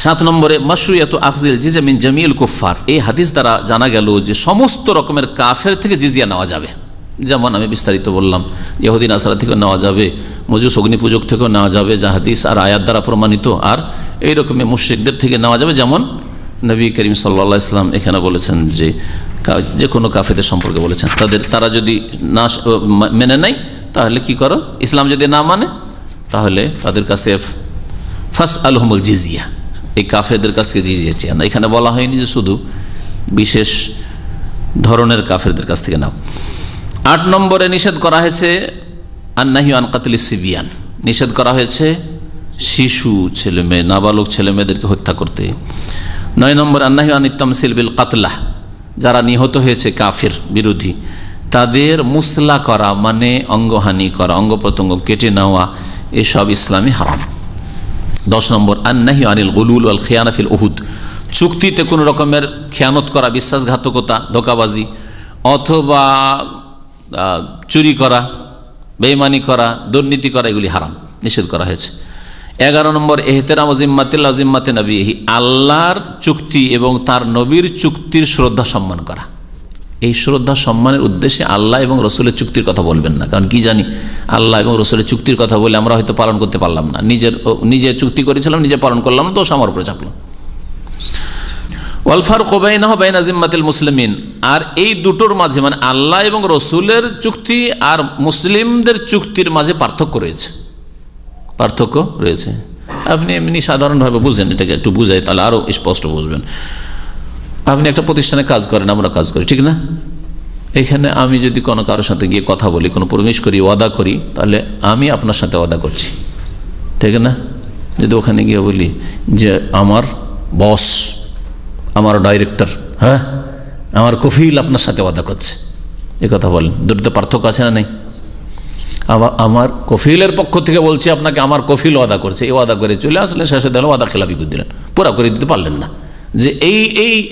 7 নম্বরে মাশরুইয়াতু আখযিল জিজিয়া মিন জামিল কুফফার, এই হাদিস দ্বারা জানা গেল যে সমস্ত রকমের কাফের থেকে জিজিয়া নেওয়া যাবে। যেমন আমি বিস্তারিত বললাম, ইহুদি নাসারা থেকে নেওয়া যাবে, মজুস অগ্নি পূজক থেকেও নেওয়া যাবে, যা হাদিস আর আয়াত দ্বারা প্রমাণিত, আর এই রকমের মুশরিকদের থেকে নেওয়া যাবে। যেমন নবী করিম সাল্লাল্লাহু আলাইহি ওয়াসাল্লাম এখানে বলেছেন যে কোনো কাফেরদের সম্পর্কে বলেছেন, তারা যদি না মেনে নেয় তাহলে কি করো, ইসলাম যদি না মানে তাহলে তাদের কাছ থেকে ফাসআলহুমুল জিজিয়া, এই কাফেরদের কাছ থেকে জিজিয়া চেয়ে না। এখানে বলা হয়নি যে শুধু বিশেষ ধরনের কাফেরদের কাছ থেকে নাও। 8 নম্বরে নিষেধ করা হয়েছে আন্নাহি আন কাতলিস সিবিয়ান, নিষেধ করা হয়েছে শিশু ছেলেমেয়ে, নাবালক ছেলেমেয়েদেরকে হত্যা করতে। 9 নম্বর আন্নাহি আন ইত্তামসিল বিল কাতলাহ, যারা নিহত হয়েছে কাফের বিরোধী তাদের মুসলা করা, মানে অঙ্গহানি করা, অঙ্গ প্রত্যঙ্গ কেটে নেওয়া, এসব ইসলামে হারাম। 10 নম্বর আন্নাহি আনিল গুলুল ওয়াল খিয়ানা ফিল উহুদ, চুক্তিতে কোনো রকমের খেয়ানত করা, বিশ্বাসঘাতকতা, ধোঁকাবাজি অথবা চুরি করা, বেঈমানি করা, দুর্নীতি করা, এগুলি হারাম, নিষেধ করা হয়েছে। 11 নম্বর ইহতিরাম জিম্মাতিল্লাহ জিম্মাতি নবীহি, আল্লাহর চুক্তি এবং তার নবীর চুক্তির শ্রদ্ধা সম্মান করা। এই শ্রদ্ধা সম্মানের উদ্দেশ্যে আল্লাহ এবং রসুলের চুক্তির কথা বলবেন না, কারণ কি জানি আল্লাহ এবং রসুলের চুক্তির কথা বলে আমরা হয়তো পালন করতে পারলাম না, নিজে চুক্তি করেছিলাম, নিজে পালন করলাম না, দোষ আমার উপরে চাপলো। ওয়াল ফারকু বাইনাহু বাইনা জিম্মাতিল মুসলিমিন, আর এই দুটোর মাঝে মানে আল্লাহ এবং রসুলের চুক্তি আর মুসলিমদের চুক্তির মাঝে পার্থক্য রয়েছে। আপনি এমনি সাধারণভাবে বুঝেন, এটাকে একটু বুঝাই তাহলে আরও স্পষ্ট বুঝবেন। আপনি একটা প্রতিষ্ঠানে কাজ করেন, আমরা কাজ করি, ঠিক না? এখানে আমি যদি কোনো কারোর সাথে গিয়ে কথা বলি, কোনো প্রমিস করি, ওয়াদা করি, তাহলে আমি আপনার সাথে ওয়াদা করছি, ঠিক না? যদি ওখানে গিয়ে বলি যে আমার বস, আমার ডাইরেক্টর, হ্যাঁ আমার কফিল আপনার সাথে ওয়াদা করছে, এ কথা বলেন, দুটোতে পার্থক্য আছে না নেই? আবার আমার কফিলের পক্ষ থেকে বলছি আপনাকে, আমার কফিল ওয়াদা করছে, এই ওয়াদা করে চলে আসলে শেষে দিল ওয়াদা খেলাপি করে দিলেন, পুরা করে দিতে পারলেন না, যে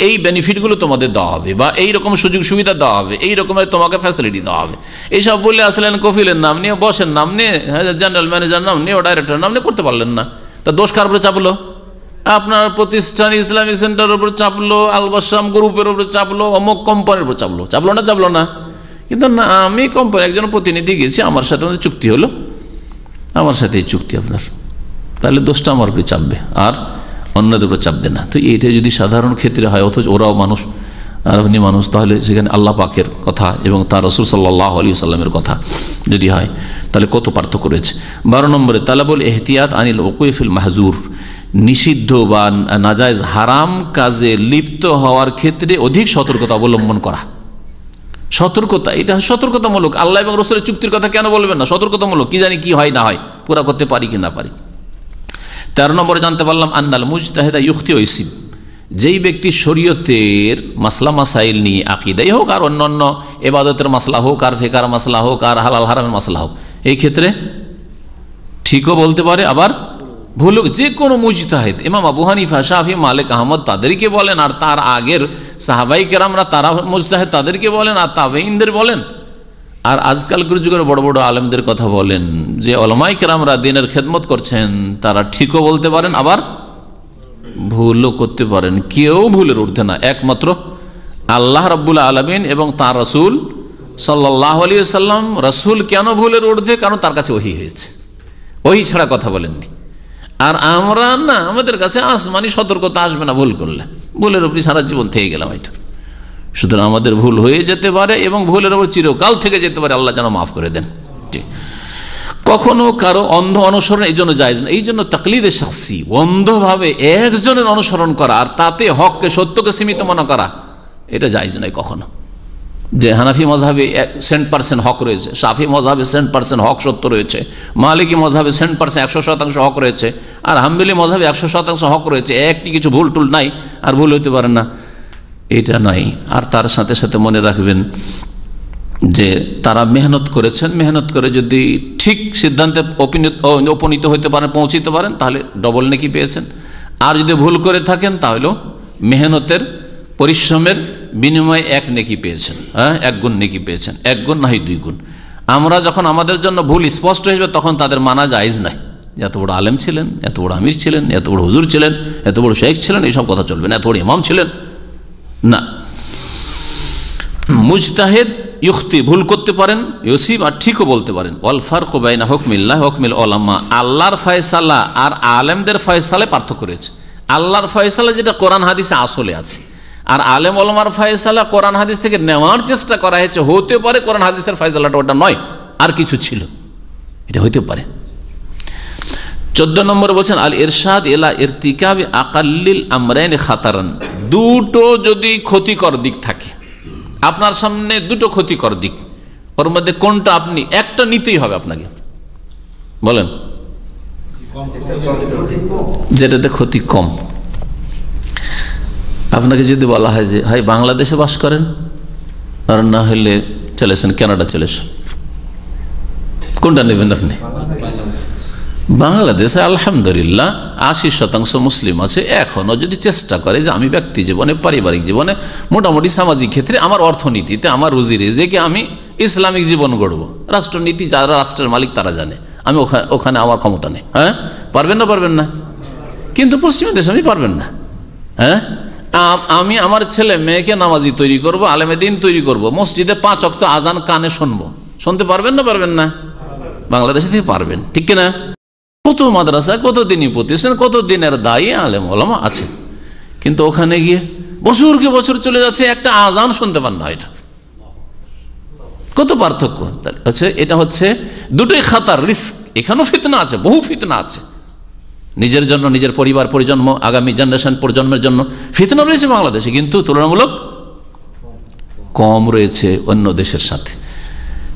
এই বেনিফিটগুলো তোমাদের দেওয়া হবে, বা এই রকম সুযোগ সুবিধা দেওয়া হবে, এই রকমের তোমাকে ফ্যাসিলিটি দেওয়া হবে, এইসব বলে আসলেন কফিলের নাম নিয়ে, বসের নাম নিয়ে, জেনারেল ম্যানেজার নাম নিয়ে, ডাইরেক্টরের নাম নিয়ে করতে পারলেন না, তা দোষ কার উপরে চাপলো? আপনার প্রতিষ্ঠান ইসলামিক সেন্টারের উপর চাপলো, আল বাসাম গ্রুপের উপর চাপলো, অমুক কোম্পানির উপর চাপলো না? কিন্তু না, আমি কোম্পানি একজন প্রতিনিধি গেছি, আমার সাথে আমাদের চুক্তি হলো, আমার সাথে এই চুক্তি আপনার, তাহলে দোষটা আমার উপরে চাপবে আর অন্যদের উপর চাপবে না। তো এইটা যদি সাধারণ ক্ষেত্রে হয়, অথচ ওরাও মানুষ আর আপনি মানুষ, তাহলে সেখানে আল্লাহ পাকের কথা এবং তার রাসূল সাল্লাল্লাহু আলাইহি ওয়াসাল্লামের কথা যদি হয় তাহলে কত পার্থক্য রয়েছে। 12 নম্বরে তালাবুল এহতিয়াত আনিল উকুফ ফিল মাহজুর, নিষিদ্ধ বা নাজায়েজ হারাম কাজে লিপ্ত হওয়ার ক্ষেত্রে অধিক সতর্কতা অবলম্বন করা। সতর্কতা, এটা সতর্কতামূলক। আল্লাহ এবং রাসূলের চুক্তির কথা কেন বলবেন না? সতর্কতামূলক, কি জানি কি হয় না হয়, পুরা করতে পারি কি না পারি। 13 নম্বরে জানতে পারলাম আন্নাল মুজতাহিদা ইউখতি ওয়া ইসিব, যেই ব্যক্তি শরীয়তের মাসলা মাসাইল নিয়ে, আকীদাই হোক আর অন্যান্য ইবাদতের মাসলা হোক আর ফিকহের মাসলা হোক আর হালাল হারামের মাসলা হোক, এই ক্ষেত্রে ঠিকও বলতে পারে আবার ভুল, যে কোনো মুজতাহিদ, ইমাম আবু হানিফা, শাফি, মালিক, আহমদ তাদেরকে বলেন, আর তার আগের সাহাবাই কেরামরা তারা মুজতাহিদ তাদেরকে বলেন, আর তাবেঈনদের বলেন, আর আজকালকার যুগের বড় বড় আলেমদের কথা বলেন, যে উলামায়ে কেরামরা দ্বীনের খেদমত করছেন, তারা ঠিকও বলতে পারেন আবার ভুলও করতে পারেন। কেউ ভুলের ঊর্ধ্বে না, একমাত্র আল্লাহ রাব্বুল আলামিন এবং তার রাসূল সাল্লাল্লাহু আলাইহি ওয়াসাল্লাম। রাসূল কেন ভুলের ঊর্ধ্বে? কারণ তার কাছে ওহী হয়েছে, ওহী ছাড়া কথা বলেননি। আর আমরা না, আমাদের কাছে আসমানি সতর্কতা আসবে না ভুল করলে, ভুলের উপরে সারা জীবন থেকে গেলাম, এটা সুতরাং আমাদের ভুল হয়ে যেতে পারে এবং ভুলের উপর চিরকাল থেকে যেতে পারে, আল্লাহ যেন মাফ করে দেন। কখনো কারো অন্ধ অনুসরণ এই জন্য জায়েজ না, এই জন্য তাকলিদে শাখসি, অন্ধভাবে একজনের অনুসরণ করা আর তাতে হককে সত্যকে সীমিত মনে করা, এটা জায়েজ নয় কখনো। যে হানাফি মযহাবে 100% হক রয়েছে, শাফি মযহাবে 100% হক সত্য রয়েছে, মালিকি মযহাবে 100% 100% হক রয়েছে, আর হাম্বলি মযহাবে 100% হক রয়েছে, একটি কিছু ভুল টুল নাই আর ভুল হইতে পারে না, এটা নাই। আর তার সাথে সাথে মনে রাখবেন যে তারা মেহনত করেছেন, মেহনত করে যদি ঠিক সিদ্ধান্তে উপনীত হইতে পারেন, পৌঁছিতে পারেন, তাহলে ডবল নেকি পেয়েছেন। আর যদি ভুল করে থাকেন তাহলেও মেহনতের পরিশ্রমের বিনিময়ে 1 নেকি পেয়েছেন, 1 গুণ নেকি পেয়েছেন, 1 গুণ না হয় 2 গুণ। আমরা যখন আমাদের জন্য ভুল স্পষ্ট হয়ে যাবে তখন তাদের মানা জায়েজ নাই। এত বড় আলেম ছিলেন, এত বড় আমির ছিলেন, এত বড় হুজুর ছিলেন, এত বড় শেখ ছিলেন, এইসব কথা চলবে না, এত বড় ইমাম ছিলেন না। মুজতাহিদ ইখতি, ভুল করতে পারেন, ইউসিব আর ঠিকও বলতে পারেন। ওয়াল ফারকু বাইনা হুকমিল্লাহ ওয়া হুকমিল উলামা, আল্লাহর ফয়সালা আর আলেমদের ফয়সালায় পার্থক্য রয়েছে। আল্লাহর ফয়সালা যেটা কোরআন হাদিসে আসলে আছে, আর আলেম ওলামার ফয়সালা কোরআন হাদিস থেকে নেওয়ার চেষ্টা করা হয়েছে, হতে পারে কোরআন হাদিসের ফয়সালাটা ওটা নয়, আর কিছু ছিল, এটা হইতে পারে। 14 নম্বরে বলছেন আল ইরশাদ ইলা ইরতিকাবি আকাল্লিল আমরাইন খাতারান, দুটো যদি ক্ষতিকর দিক থাকে, আপনার সামনে দুটো ক্ষতিকর দিক, ওর মধ্যে কোনটা আপনি একটা নিতেই হবে আপনাকে, বলেন যেটাতে ক্ষতি কম। আপনাকে যদি বলা হয় যে ভাই বাংলাদেশে বাস করেন, আর না হলে চলেছেন কানাডা চলেছেন, কোনটা নেবেন আপনি? বাংলাদেশে আলহামদুলিল্লাহ 80% মুসলিম আছে, এখনো যদি চেষ্টা করে যে আমি ব্যক্তি জীবনে, পারিবারিক জীবনে, মোটামুটি সামাজিক ক্ষেত্রে, আমার অর্থনীতিতে, আমার রুজি রেজেকে আমি ইসলামিক জীবন গড়ব, রাষ্ট্রনীতি যারা রাষ্ট্রের মালিক তারা জানে, আমি ওখানে আমার ক্ষমতা নেই। হ্যাঁ, পারবেন না? পারবেন না? কিন্তু পশ্চিমা দেশে আমি পারবেন না। হ্যাঁ, আমি আমার ছেলে মেয়েকে নামাজি তৈরি করব, আলেমে দিন তৈরি করব, মসজিদে 5 ওয়াক্ত আজান কানে শুনবো, শুনতে পারবেন না? পারবেন না? বাংলাদেশে থেকে পারবেন, ঠিক কিনা? কত মাদ্রাসা, কত দিনই প্রতিষ্ঠান, কত দিনের দায়ী আলেম ওলামা আছে, কিন্তু ওখানে গিয়ে বছরকে বছর চলে যাচ্ছে, একটা আজান শুনতে পান না। এটা কত পার্থক্য হচ্ছে। এটা হচ্ছে দুটোই খাতার, রিস্ক। এখানেও ফিতনা আছে, বহু ফিতনা আছে, নিজের জন্য, নিজের পরিবার পরিজন্ম, আগামী জেনারেশন প্রজন্মের জন্য ফিতনা রয়েছে বাংলাদেশে, কিন্তু তুলনামূলক কম রয়েছে অন্য দেশের সাথে।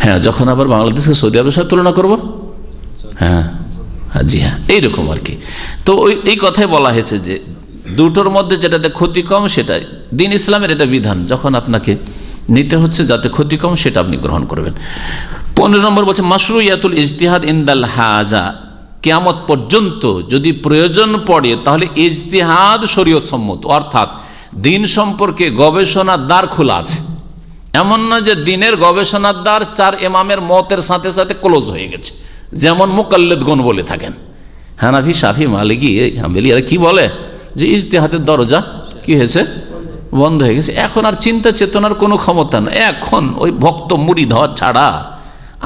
হ্যাঁ, যখন আবার বাংলাদেশকে সৌদি আরবের সাথে তুলনা করব, হ্যাঁ জি হ্যাঁ, এইরকম আর কি। তো এই কথাই বলা হয়েছে যে দুটোর মধ্যে যেটাতে ক্ষতি কম সেটাই দিন ইসলামের, এটা বিধান। যখন আপনাকে নিতে হচ্ছে যাতে ক্ষতি কম, সেটা আপনি গ্রহণ করবেন। 15 নম্বর বলছে মাশরুইয়াতুল ইজতিহাদ ইনদাল হাজা, কিয়ামত পর্যন্ত যদি প্রয়োজন পড়ে তাহলে ইজতিহাদ শরীয়ত সম্মত, অর্থাৎ দিন সম্পর্কে গবেষণার দ্বার খোলা আছে। এমন না যে দিনের গবেষণার দ্বার 4 ইমামের মতের সাথে সাথে ক্লোজ হয়ে গেছে, যেমন মুকাল্লিদগণ বলে থাকেন। হানাফি, শাফি, মালিকি, হাম্বলি এরা কি বলে যে ইজতিহাদের দরজা কি হয়েছে, বন্ধ হয়ে গেছে। এখন আর চিন্তা চেতনার কোনো ক্ষমতা নেই। এখন ওই ভক্ত মুরিদ হওয়া ছাড়া,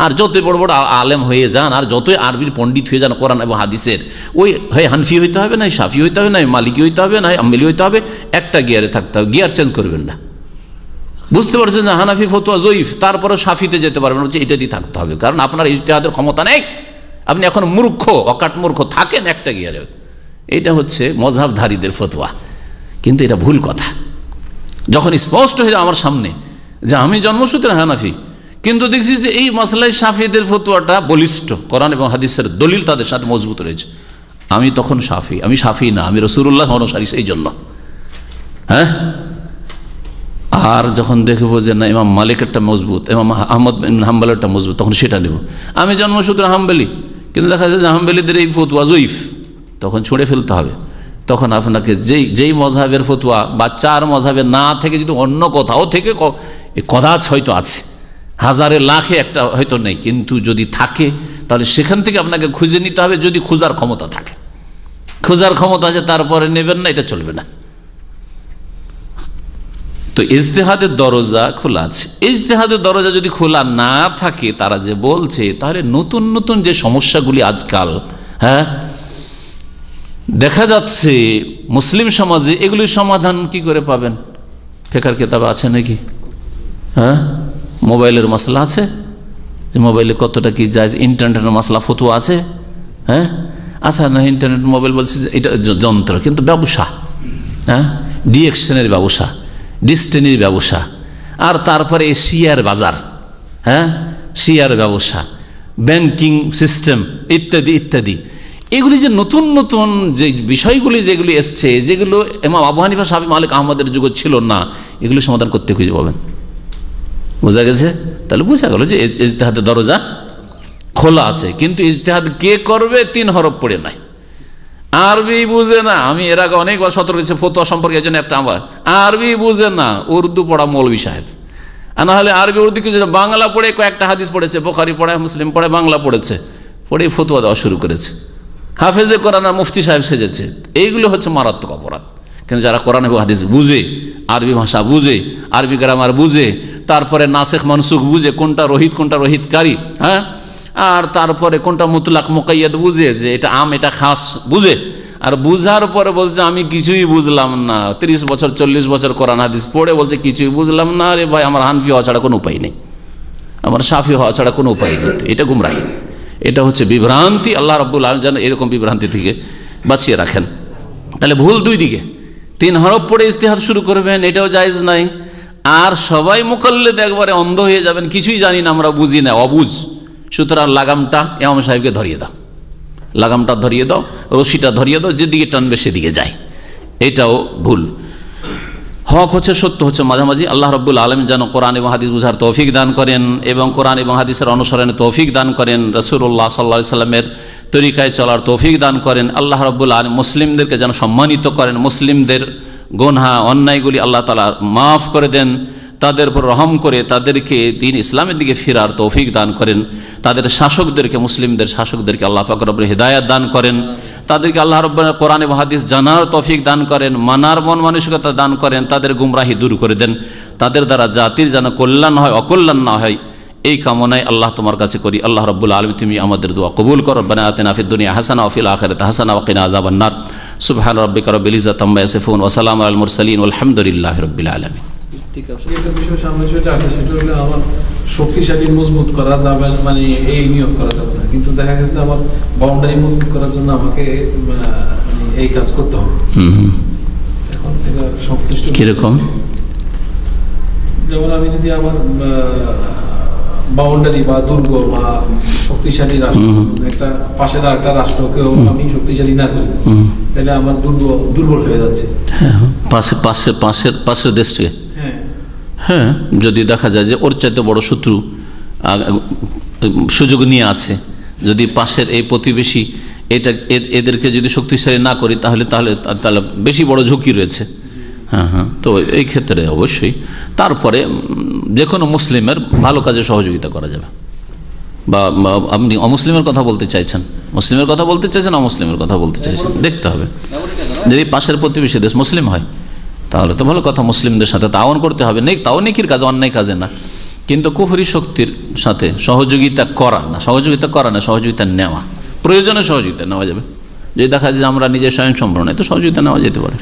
আর যতই বড় বড় আলেম হয়ে যান, আর যতই আরবির পণ্ডিত হয়ে যান কোরআন এবং হাদিসের, ওই হয় হানফি হইতে হবে, না শাফি হইতে হবে, না মালিকি হইতে হবে, না হাম্বলি হইতে হবে, একটা গিয়ারে থাকতে হবে, গিয়ার চেঞ্জ করবেন না। বুঝতে পারছেন না? হানাফি ফতোয়া জয়ীফ, তারপরে শাফিতে যেতে পারবেন, হচ্ছে এটাই থাকতে হবে, কারণ আপনার ইজতিহাদের ক্ষমতা নেই, আপনি এখন মূর্খ, অকাট মূর্খ, থাকেন একটা গিয়ারে। এটা হচ্ছে মযহাবধারীদের ফতোয়া, কিন্তু এটা ভুল কথা। যখন স্পষ্ট হয়ে যায় আমার সামনে যে আমি জন্মসূত্রে হানাফি, কিন্তু দেখছি যে এই মাসলায় শাফিদের ফতোয়াটা বলিষ্ঠ, কোরআন এবং হাদিসের দলিল তাদের সাথে মজবুত রয়েছে, আমি তখন শাফি। আমি শাফি না, আমি রাসূলুল্লাহ অনুসারী, সেই জন্য। হ্যাঁ, আর যখন দেখবো যে না ইমাম মালিকেরটা মজবুত, ইমাম আহমদ বিন হাম্বলেরটা মজবুত, তখন সেটা নেব। আমি জন্মসূত্রে হাম্বলি, কিন্তু দেখা যায় যে হাম্বলিদের এই ফতোয়া জয়ীফ, তখন ছুঁড়ে ফেলতে হবে। তখন আপনাকে যেই মযহাবের ফতোয়া বা 4 মযহাবের না থেকে যদি অন্য কোথাও থেকে কদাচ হয়তো আছে, হাজারে লাখে একটা হয়তো নেই, কিন্তু যদি থাকে তাহলে সেখান থেকে আপনাকে খুঁজে নিতে হবে, যদি খোঁজার ক্ষমতা থাকে। খোঁজার ক্ষমতা আছে তারপরে নেবেন না, এটা চলবে না। তো ইজতিহাদের দরজা খোলা আছে। ইজতিহাদের দরজা যদি খোলা না থাকে, তারা যে বলছে, তাহলে নতুন নতুন যে সমস্যাগুলি আজকাল হ্যাঁ দেখা যাচ্ছে মুসলিম সমাজে, এগুলির সমাধান কি করে পাবেন? ফেকার কিতাব আছে নাকি? হ্যাঁ, মোবাইলের মশলা আছে, যে মোবাইলে কতটা কি যায়, ইন্টারনেটের মশলা ফতুয়া আছে। হ্যাঁ, আচ্ছা না, ইন্টারনেট মোবাইল বলছে যে এটা যন্ত্র, কিন্তু ব্যবসা, হ্যাঁ, ডিএকশনের ব্যবসা, ডিস্টেনির ব্যবসা, আর তারপরে শেয়ার বাজার, হ্যাঁ, শেয়ার ব্যবসা, ব্যাংকিং সিস্টেম ইত্যাদি ইত্যাদি। এগুলি যে নতুন নতুন যে বিষয়গুলি যেগুলি এসছে, যেগুলো ইমাম আবু হানিফা, শাফি, মালিক, আহমদের যুগে ছিল না, এগুলি সমাধান করতে খুঁজে পাবেন। বোঝা গেছে? তাহলে বোঝা গেল যে ইজতিহাদের দরজা খোলা আছে, কিন্তু ইজতিহাদ কে করবে 3 হরফ পড়ে নাই, আরবি বুঝে না। আমি এর আগে অনেকবার সতর্ক করেছি ফতোয়া সম্পর্কে, এই জন্য একটা আমার আরবি বুঝে না, উর্দু পড়া মৌলভী সাহেব, আর না হলে আরবি উর্দু কিছু বাংলা পড়ে কয়েকটা হাদিস পড়েছে, বুখারী পড়ে, মুসলিম পড়ে, বাংলা পড়েছে, পড়ে ফতোয়া দেওয়া শুরু করেছে, হাফেজে কোরআন আর মুফতি সাহেব সেজেছে। এইগুলো হচ্ছে মারাত্মক অপরাধ। কিন্তু যারা কোরআন এবং হাদিস বুঝে, আরবি ভাষা বুঝে, আরবি গ্রামার বুঝে, তারপরে নাসেখ মানসুখ বুঝে, কোনটা রহিত কোনটা রহিতকারী, হ্যাঁ, আর তারপরে কোনটা মুতলাক মুকাইয়াদ বুঝে, যে এটা আম এটা খাস বুঝে, আর বুঝার পরে বলছে আমি কিছুই বুঝলাম না, 30 বছর 40 বছর কোরআন হাদিস পড়ে বলছে কিছুই বুঝলাম না। আরে ভাই, আমার হানফি হওয়া ছাড়া কোনো উপায় নেই, আমার শাফি হওয়া ছাড়া কোনো উপায় নেই। এটা গুমরাহি, এটা হচ্ছে বিভ্রান্তি। আল্লাহ রাব্বুল আলামিন যেন এরকম বিভ্রান্তি থেকে বাঁচিয়ে রাখেন। তাহলে ভুল দুই দিকে, 3 হরফ পড়ে ইজতিহাদ শুরু করবেন, এটাও জায়েজ নাই। আর সবাই মুকাল্লিদ একবারে অন্ধ হয়ে যাবেন, কিছুই জানি না, আমরা বুঝি না, অবুঝ। সুতরাং লাগামটা ইমাম সাহেবকে ধরিয়ে দাও, লাগামটা ধরিয়ে দাও, রশিটা ধরিয়ে দাও, যেদিকে টানবে সেদিকে যায়, এটাও ভুল। হক হচ্ছে, সত্য হচ্ছে মাঝামাঝি। আল্লাহ রাব্বুল আলামিন যেন কোরআন এবং হাদিস বুঝার তৌফিক দান করেন এবং কোরআন এবং হাদিসের অনুসরণে তৌফিক দান করেন, রাসূলুল্লাহ সাল্লাল্লাহু আলাইহি সাল্লামের তরিকায় চলার তৌফিক দান করেন। আল্লাহ রাব্বুল আলামিন মুসলিমদেরকে যেন সম্মানিত করেন, মুসলিমদের গুনাহ অন্যায়গুলি আল্লাহ তাআলা মাফ করে দেন, তাদের উপর রহম করে তাদেরকে দ্বীন ইসলামের দিকে ফেরার তৌফিক দান করেন। তাদের শাসকদেরকে, মুসলিমদের শাসকদেরকে আল্লাহ পাক রব্বুল হিদায়াত দান করেন, তাদেরকে আল্লাহ রাব্বুল কোরআন এবং হাদিস জানার তৌফিক দান করেন, মানার মন মানসিকতা দান করেন, তাদের গুমরাহি দূর করে দেন, তাদের দ্বারা জাতির যেন কল্যাণ হয়, অকল্যাণ না হয়, এই কামনায় আল্লাহ তোমার কাছে করি। আল্লাহ রাব্বুল আলামিন তুমি আমাদের দোয়া কবুল করো। রব্বানা আতিনা ফিদ দুনিয়া হাসানাহ ওয়া ফিল আখিরাতি হাসানাহ ওয়া কিনা আযাবান নার। সুবহানা রাব্বিকা রাব্বিল ইজ্জাতি আম্মা ইয়াসিফুন ওয়া সালামুন আলাল মুরসালিন ওয়া আলহামদুলিল্লাহি রাব্বিল আলামিন। একটা বিষয় সামনে চলে আসছে, সেটা হলো আমার শক্তিশালী মজবুত করা যাবে, মানে এই নিয়োগ করা যাবে না, কিন্তু দেখা গেছে আমার বাউন্ডারি মজবুত করার জন্য আমাকে এই কাজ করতে হবে। এখন এটা সংশ্লিষ্ট কিরকম, যেমন আমি যদি আমার বাউন্ডারি বা দুর্গ বা শক্তিশালী রাষ্ট্র, একটা পাশের আরেকটা রাষ্ট্রকেও আমি শক্তিশালী না করি, তাহলে আমার দুর্বল হয়ে যাচ্ছে। পাশের দেশটিকে, হ্যাঁ, যদি দেখা যায় যে ওর চাইতে বড় শত্রু সুযোগ নিয়ে আছে, যদি পাশের এই প্রতিবেশী এদেরকে যদি শক্তিশালী না করি, তাহলে বেশি বড় ঝুঁকি রয়েছে। হ্যাঁ, তো এই ক্ষেত্রে অবশ্যই তারপরে যে কোনো মুসলিমের ভালো কাজে সহযোগিতা করা যাবে। বা আপনি অমুসলিমের কথা বলতে চাইছেন, মুসলিমের কথা বলতে চাইছেন, অমুসলিমের কথা বলতে চাইছেন, দেখতে হবে। যদি পাশের প্রতিবেশী দেশ মুসলিম হয় তাহলে তো ভালো কথা, মুসলিমদের সাথে তাওয়ান করতে হবে, তাও নেকির কাজে, অন্যায় কাজে না। কিন্তু কুফরি শক্তির সাথে সহযোগিতা করা না, সহযোগিতা নেওয়া, প্রয়োজনে সহযোগিতা নেওয়া যাবে। যদি দেখা যায় আমরা নিজে স্বয়ংসম্পূর্ণ, তো সহযোগিতা নেওয়া যেতে পারে।